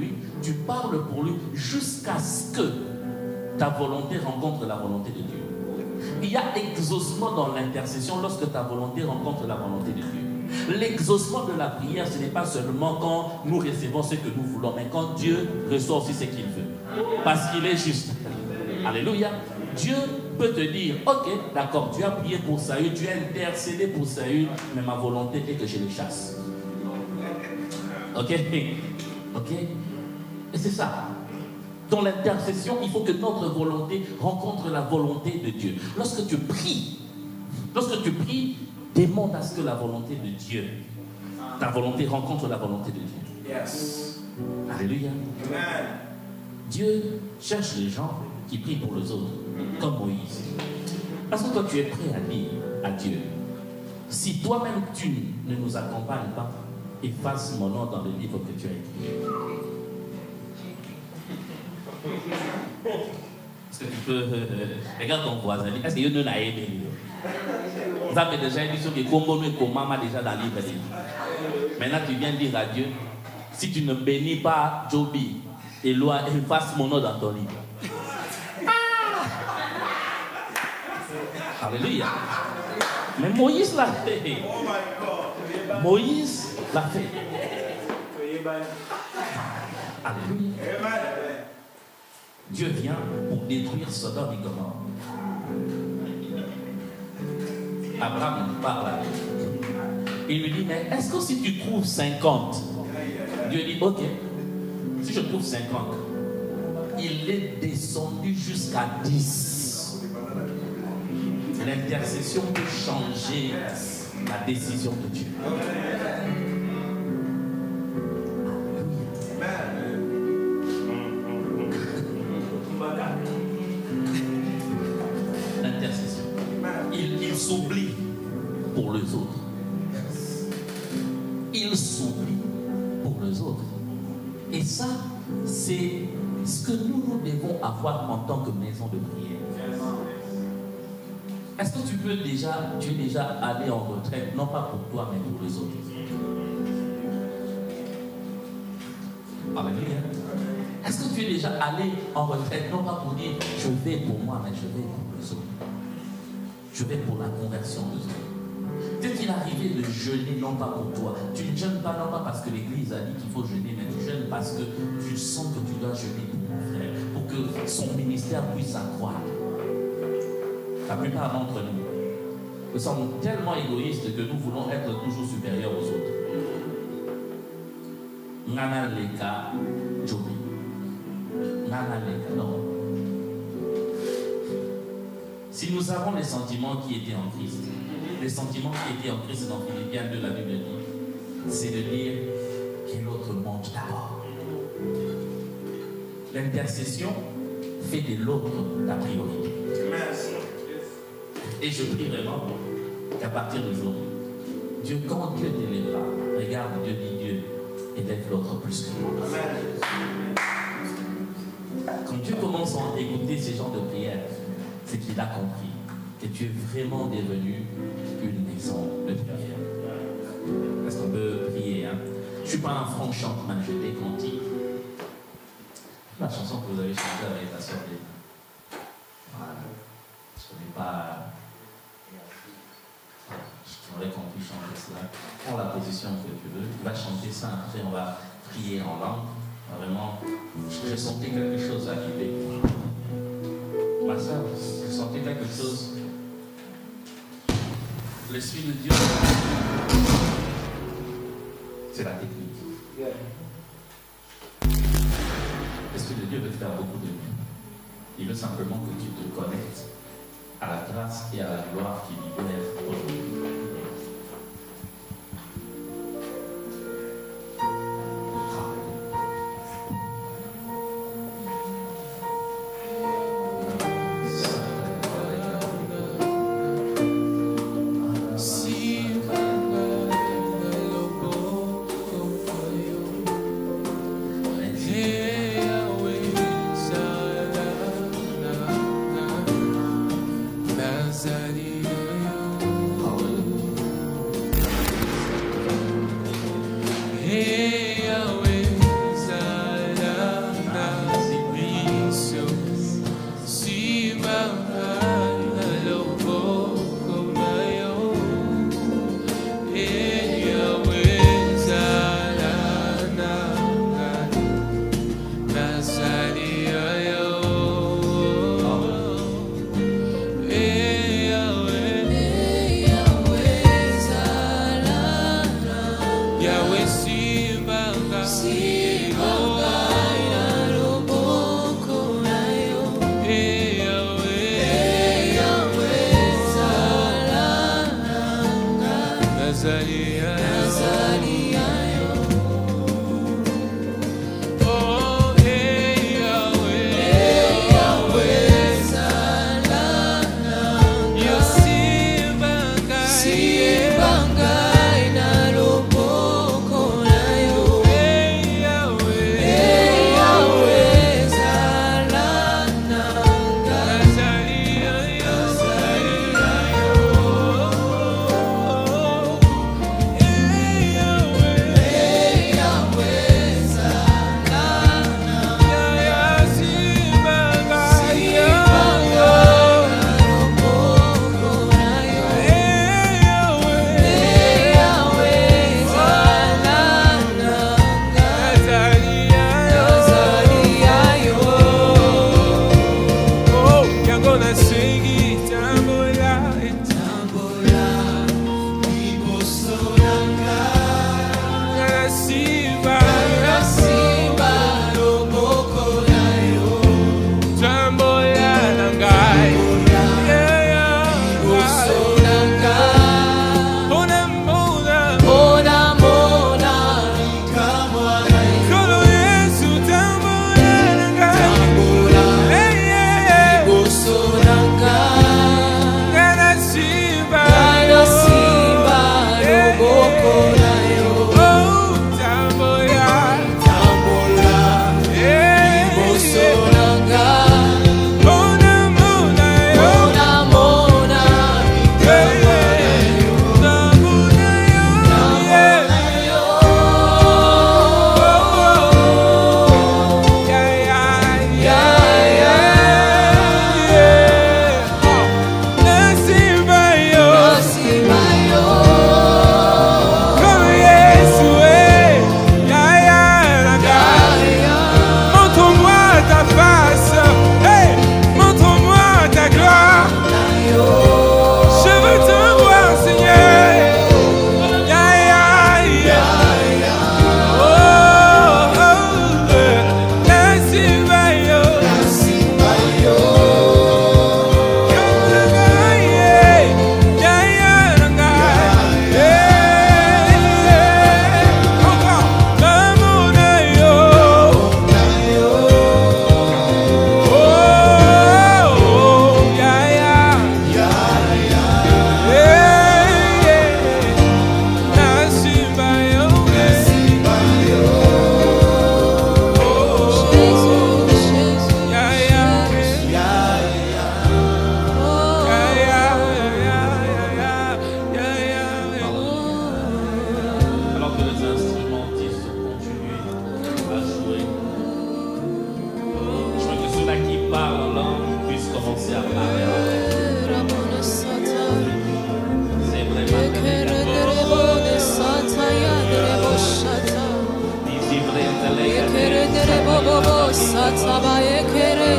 lui jusqu'à ce que ta volonté rencontre la volonté de Dieu. Il y a exaucement dans l'intercession lorsque ta volonté rencontre la volonté de Dieu. L'exaucement de la prière, ce n'est pas seulement quand nous recevons ce que nous voulons, mais quand Dieu reçoit aussi ce qu'il veut. Parce qu'il est juste. Alléluia. Dieu peut te dire, ok, d'accord, tu as prié pour Saül, tu as intercédé pour Saül, mais ma volonté est que je les chasse. Ok? Ok? Et c'est ça. Dans l'intercession, il faut que notre volonté rencontre la volonté de Dieu. Lorsque tu pries, demande à ce que la volonté de Dieu, ta volonté rencontre la volonté de Dieu. Yes. Alléluia. Amen. Dieu cherche les gens qui prient pour les autres, comme Moïse. Parce que toi, tu es prêt à dire à Dieu, si toi-même tu ne nous accompagnes pas, efface mon nom dans le livre que tu as écrit. Est-ce que tu peux... regarde ton voisin, est-ce que nous a aidé? Vous avez déjà dit que Combo et Komama déjà dans le livre. Maintenant, tu viens dire à Dieu, si tu ne bénis pas Joby, efface mon nom dans ton livre. Alléluia. Mais Moïse l'a fait. Moïse l'a fait. Alléluia. Dieu vient pour détruire Sodome et Gomorrhe. Abraham parle à lui. Il lui dit, mais est-ce que si tu trouves 50, Dieu dit, ok, si je trouve 50, il est descendu jusqu'à 10. L'intercession peut changer la décision de Dieu. L'intercession. Il s'oublie pour les autres. Il s'oublie pour les autres. Et ça, c'est ce que nous devons avoir en tant que maison de prière. Est-ce que tu es déjà allé en retraite, non pas pour toi, mais pour les autres? Alléluia. Est-ce que tu es déjà allé en retraite, non pas pour dire je vais pour moi, mais je vais pour les autres? Je vais pour la conversion des autres. Peut-être qu'il est arrivé de jeûner, non pas pour toi. Tu ne jeûnes pas, non pas parce que l'Église a dit qu'il faut jeûner, mais tu jeûnes parce que tu sens que tu dois jeûner pour ton frère, pour que son ministère puisse accroître. La plupart d'entre nous sommes tellement égoïstes que nous voulons être toujours supérieurs aux autres. Nana Leka Jobi. Nana Leka, non. Si nous avons les sentiments qui étaient en Christ, les sentiments qui étaient en Christ dans Philippiens 2, la Bible dit, c'est de dire que l'autre monte d'abord. L'intercession fait de l'autre ta priorité. Et je prie vraiment qu'à partir d'aujourd'hui, Dieu, quand Dieu t'élèvera, regarde, Dieu dit Dieu, élève l'autre plus que moi. Quand Dieu commence à écouter ces genres de prières, c'est qu'il a compris que tu es vraiment devenu une maison de prière. Est-ce qu'on peut prier, hein? Je ne suis pas un franc chanteur, je décontis. La chanson que vous avez chantée avec la sœur Léna. Voilà. Je ne connais pas. J'aimerais qu'on puisse chanter cela. Prends la position que tu veux. Tu vas chanter ça, après on va prier en langue. Vraiment, j'ai senti quelque chose arriver. Ma soeur, j'ai senti quelque chose. L'Esprit de Dieu, c'est la technique. L'Esprit de Dieu veut te faire beaucoup de bien. Il veut simplement que tu te connectes à la grâce et à la gloire qui libère aujourd'hui. Sataya kere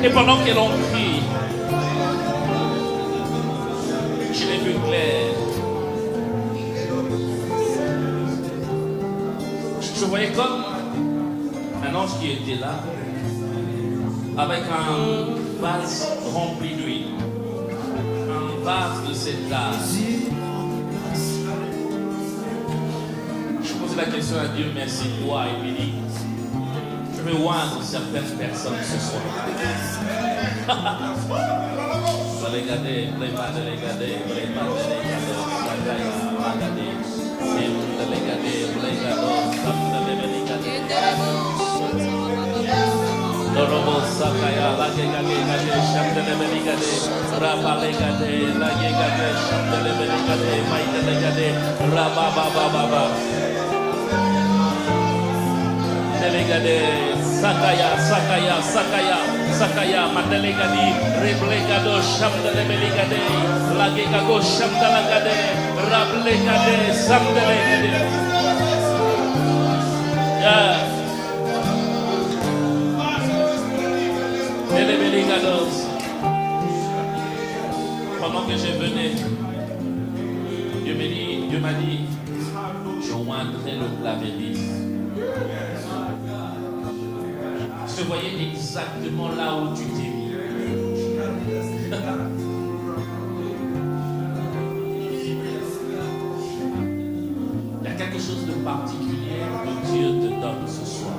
Et pendant que l'on prie, je l'ai vu clair. Je voyais comme un ange qui était là, avec un vase rempli d'huile, un vase de cette tasse. Je posais la question à Dieu, mais c'est toi, et il dit, je vais oindre certaines personnes ce soir. Sakaya, Sakaya, Sakaya, Sakaya, Mandelegadi, Reblegado, Shamdelegade, Lagegago, Shamdalagade, Rablegade, Samdelegade. Delebeligados. Pendant que je venais, Dieu m'a dit, je oindrai le clavériste. Je te voyais exactement là où tu t'es mis. Il y a quelque chose de particulier que Dieu te donne ce soir.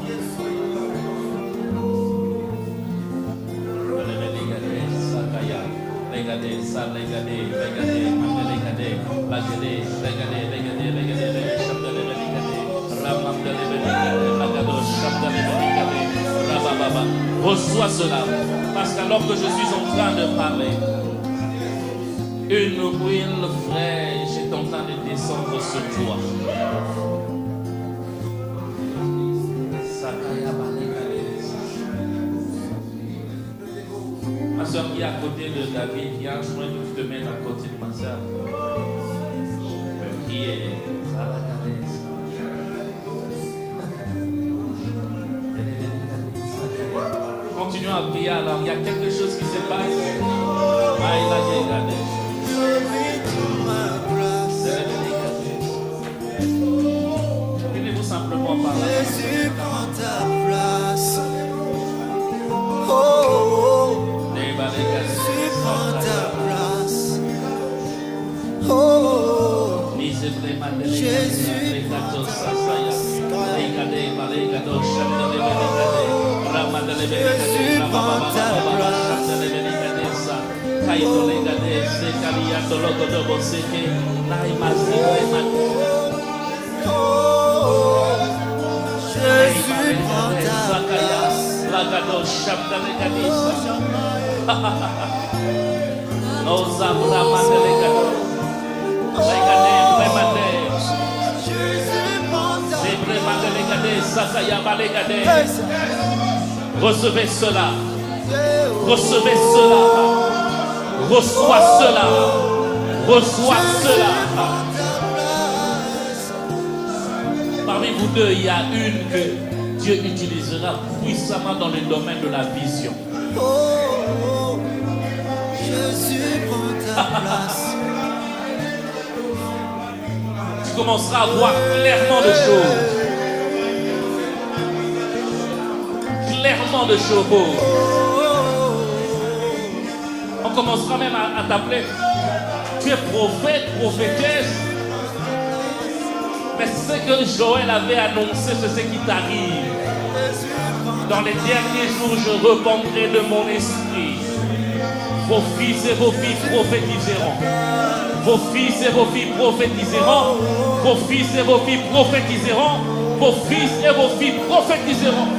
Regardez, Reçois cela, parce qu'alors que je suis en train de parler, une huile fraîche est en train de descendre sur toi. Ma soeur qui est à côté de David, viens, je voudrais que tu te mettes à côté de ma soeur. Prier. Continuons à prier alors, il y a quelque chose qui se passe. Venez-vous simplement par là. Jésus prend ta place. Oh, oh, oh. Jésus prend ta place. Oh, oh, oh. Jésus prend ta place. Jésus prend ta place. Jésus prend ta place. Recevez cela. Recevez cela. Reçois cela. Reçois cela. Parmi vous deux, il y a une que Dieu utilisera puissamment dans le domaine de la vision. Oh, oh, Jésus prend ta place. Tu commenceras à voir clairement de choses. Clairement de choses. On commencera même à t'appeler. Tu es prophète, prophétesse. Mais ce que Joël avait annoncé, c'est ce qui t'arrive. Dans les derniers jours, je répandrai de mon esprit. Vos fils et vos filles prophétiseront. Vos fils et vos filles prophétiseront. Vos fils et vos filles prophétiseront. Vos fils et vos filles prophétiseront.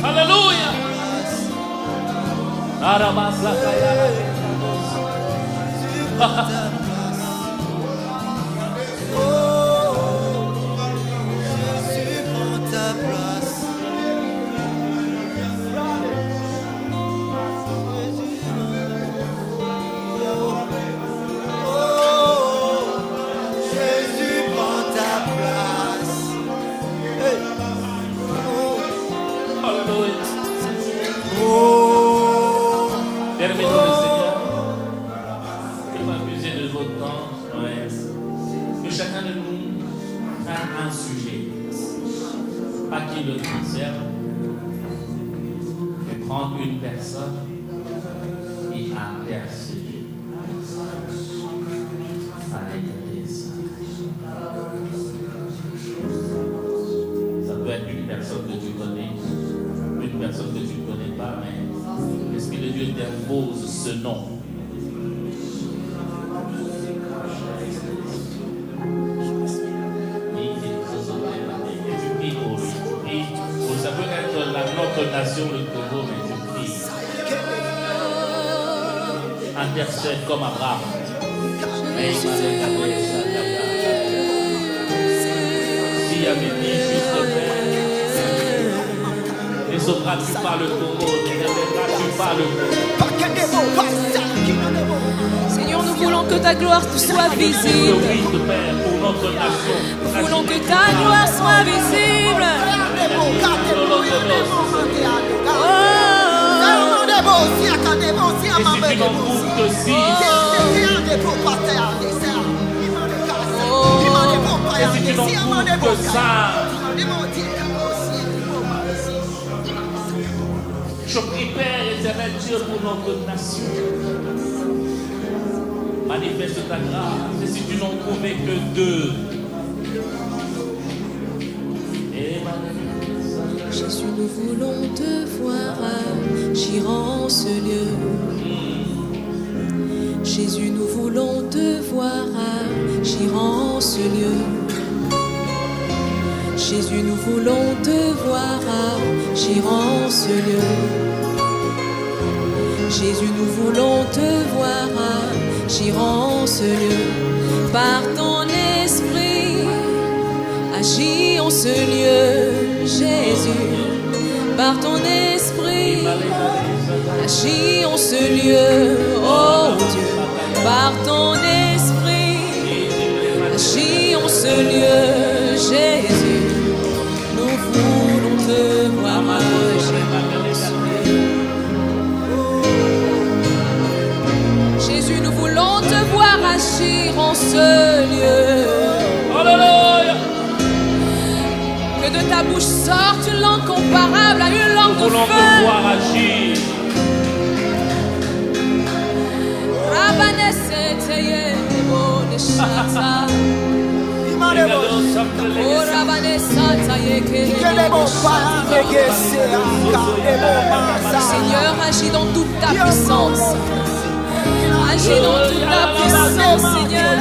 Alléluia. Jésus prend ta place. Jésus prend ta place. Alléluia. Oh, Permettez le Seigneur. Il va abuser de votre temps. Ouais. Que chacun de nous a un sujet. Pas qui le concerne. Mais prendre une personne et intercéder. Ça peut être une personne que tu connais, une personne que tu ne connais pas, mais l'Esprit de Dieu t'impose ce nom. Et tu pries pour lui. Tu pries pour, ça peut être notre nation, le Congo, mais tu pries. Intercède comme Abraham. Si avait dit juste les sauvera, tu parles le Congo, tu parles le Congo. Seigneur, nous voulons que ta gloire soit visible. Nous voulons que ta gloire soit visible. Et si tu n'en trouves que si, et si tu n'en trouves que ça, je prie Père éternel Dieu pour notre nation. Manifeste ta grâce. Et si tu n'en trouvais que deux, Jésus, nous voulons te voir agir en ce lieu. Jésus, nous voulons te voir agir en ce lieu. Jésus, nous voulons te voir agir en ce lieu. Jésus, nous voulons te voir agir en ce lieu. Par ton esprit, agis en ce lieu. Jésus, par ton esprit, agis en ce lieu. Oh Dieu, par ton esprit, agis en ce lieu. Jésus, nous voulons te voir agir en ce lieu. Jésus, nous voulons te voir agir en ce lieu. Alléluia. Que de ta bouche sorte une langue comparable à une langue de Nous voulons te feu. voir agir. Rabaneseteye boneshata. Oh rabanesataye Seigneur, agis dans toute ta puissance. Agis dans toute ta puissance, Seigneur.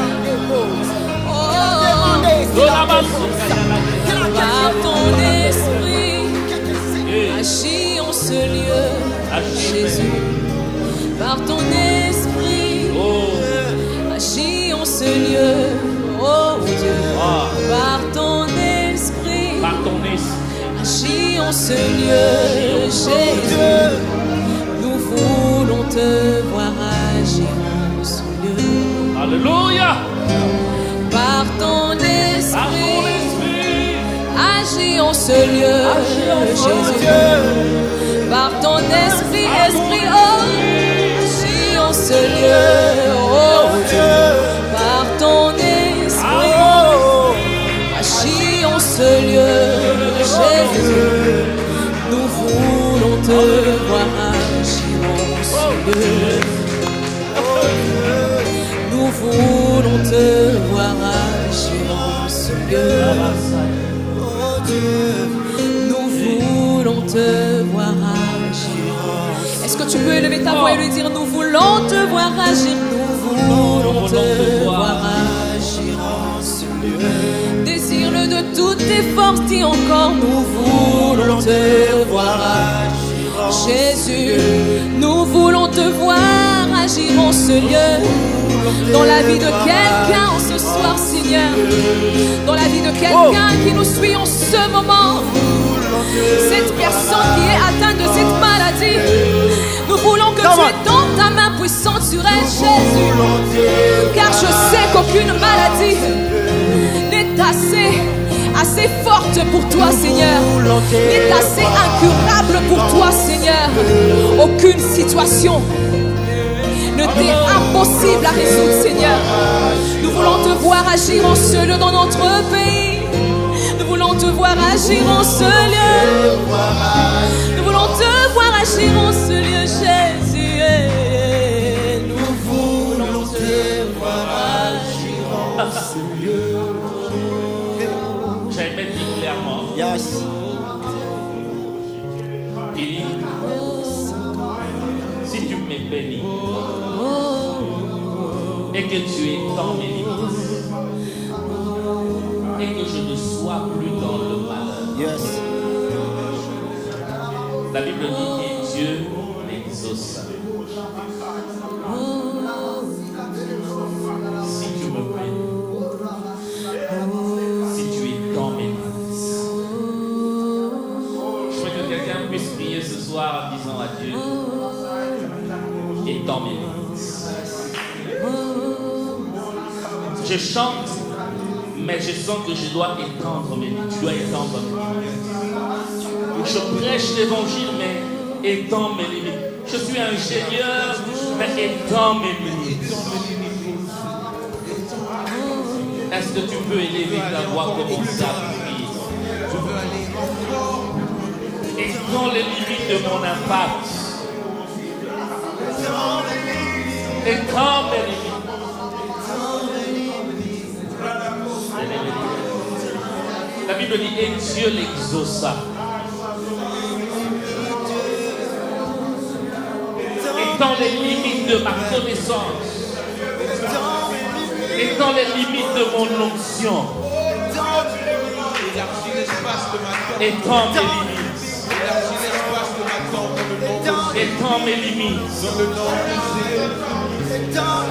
Oh, par ton esprit, agis en ce lieu, Jésus. Par ton esprit, agis en ce lieu, oh Dieu. Par ton esprit, agis en ce lieu, Jésus. Nous voulons te voir agir en ce lieu. Alléluia. Par ton esprit, agis en ce lieu, Jésus. Par ton esprit, esprit, oh, agis en ce lieu, oh Dieu. Par ton esprit, agis en ce lieu, Jésus. Nous voulons te voir agir en ce lieu. Nous voulons te voir agir en ce lieu. Nous voulons te voir agir. Est-ce que tu peux élever ta voix et lui dire: nous voulons te voir agir. Nous voulons te voir agir en ce lieu. Désire-le de toutes tes forces, dis encore: nous voulons te voir agir. Jésus, nous voulons te voir agir en ce lieu. Dans la vie de quelqu'un en ce soir, Seigneur. Dans la vie de quelqu'un qui nous suit en ce moment. Cette personne qui est atteinte de cette maladie, nous voulons que tu étends ta main puissante sur elle, Jésus. Car je sais qu'aucune maladie n'est assez forte pour toi, Seigneur. N'est assez incurable pour toi, Seigneur. Aucune situation ne t'est impossible à résoudre, Seigneur. Nous voulons te voir agir en ce lieu dans notre pays. Nous voulons te voir agir en ce lieu. Nous voulons te voir agir en ce lieu, Jésus. Nous voulons te voir agir en ce lieu. J'aimerais dire clairement. Yes. Si tu me bénis et que tu étends mes limites et que je ne sois plus dans le malheur. Yes. La Bible dit que Dieu l'exauce. Si tu me bénis, si tu étends mes limites, je veux que quelqu'un puisse prier ce soir en disant à Dieu: étends mes limites. Je chante, mais je sens que je dois étendre mes limites. Tu dois étendre mes limites. Je prêche l'évangile, mais étends mes limites. Je suis ingénieur, mais étends mes limites. Est-ce que tu peux élever ta voix, commencer à prier? Étends les limites de mon impact. Étends mes limites. La Bible dit: et Dieu l'exauça. Étends les limites de ma connaissance. Étends les limites de mon onction. Élargis l'espace de ma tente. Étends mes limites. Élargis l'espace de ma tente dans le nom de Jésus. Étends mes limites. Dans le nom de Jésus.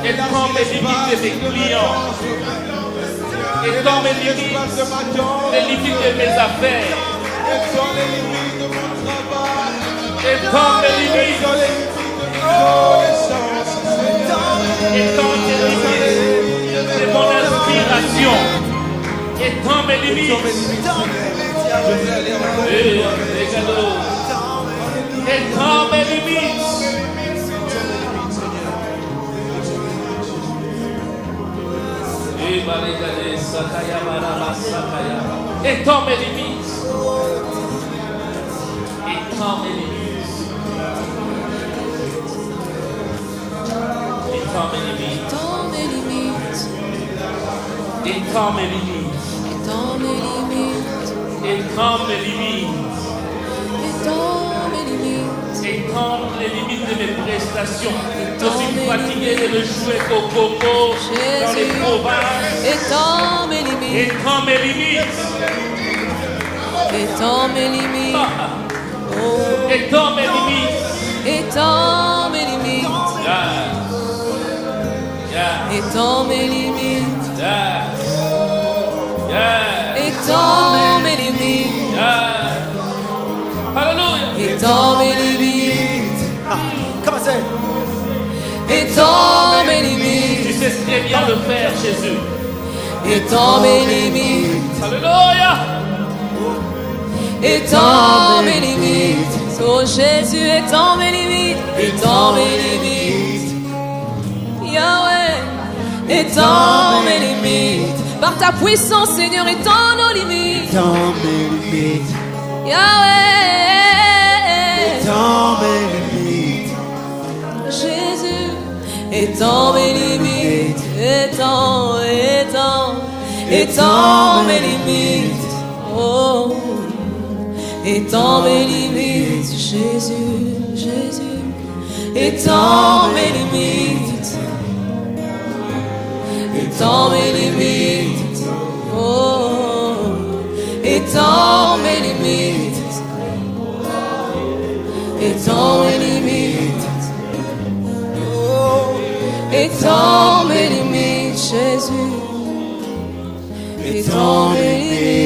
Étends mes limites de mes clients. Étends mes limites. L'espace de ma tente. Les limites de mes affaires. Étends les limites de mon travail. Étends mes limites. Étends les limites de mes connaissances. Étends mes limites de mon inspiration. Étends mes limites. Je veux aller encore. Les cadeaux. Étends mes limites. Étends mes limites. Étends mes limites. Étends mes limites. Étends mes limites. Étends mes limites. Étends mes limites. Étends mes limites. Étends mes limites. Étends les limites de mes prestations. Je suis fatigué de le jouer coco dans les provinces. Étends mes limites. Étends mes limites. Étends mes limites. Oh. Étends mes limites. Étends mes limites. Étends mes limites. Étends mes limites. Alléluia. Étends mes limites. Comment c'est? Étends mes Tu limites. sais très bien le faire, Jésus. Étends mes limites. Alléluia. Étends mes limites. Oh Jésus, étends mes limites. Étends mes limites. Yahweh, étends mes limites. Par ta puissance, Seigneur, étends nos limites. Étends mes limites. Yahweh, Étends mes limites. Jésus, étends mes limites. Étends mes limites. Oh, étends mes limites, Jésus, Jésus. Étends mes limites. Étends mes limites. Oh, étends mes limites. Étends mes limites. Oh, étends mes limites, Jésus. Étends mes limites.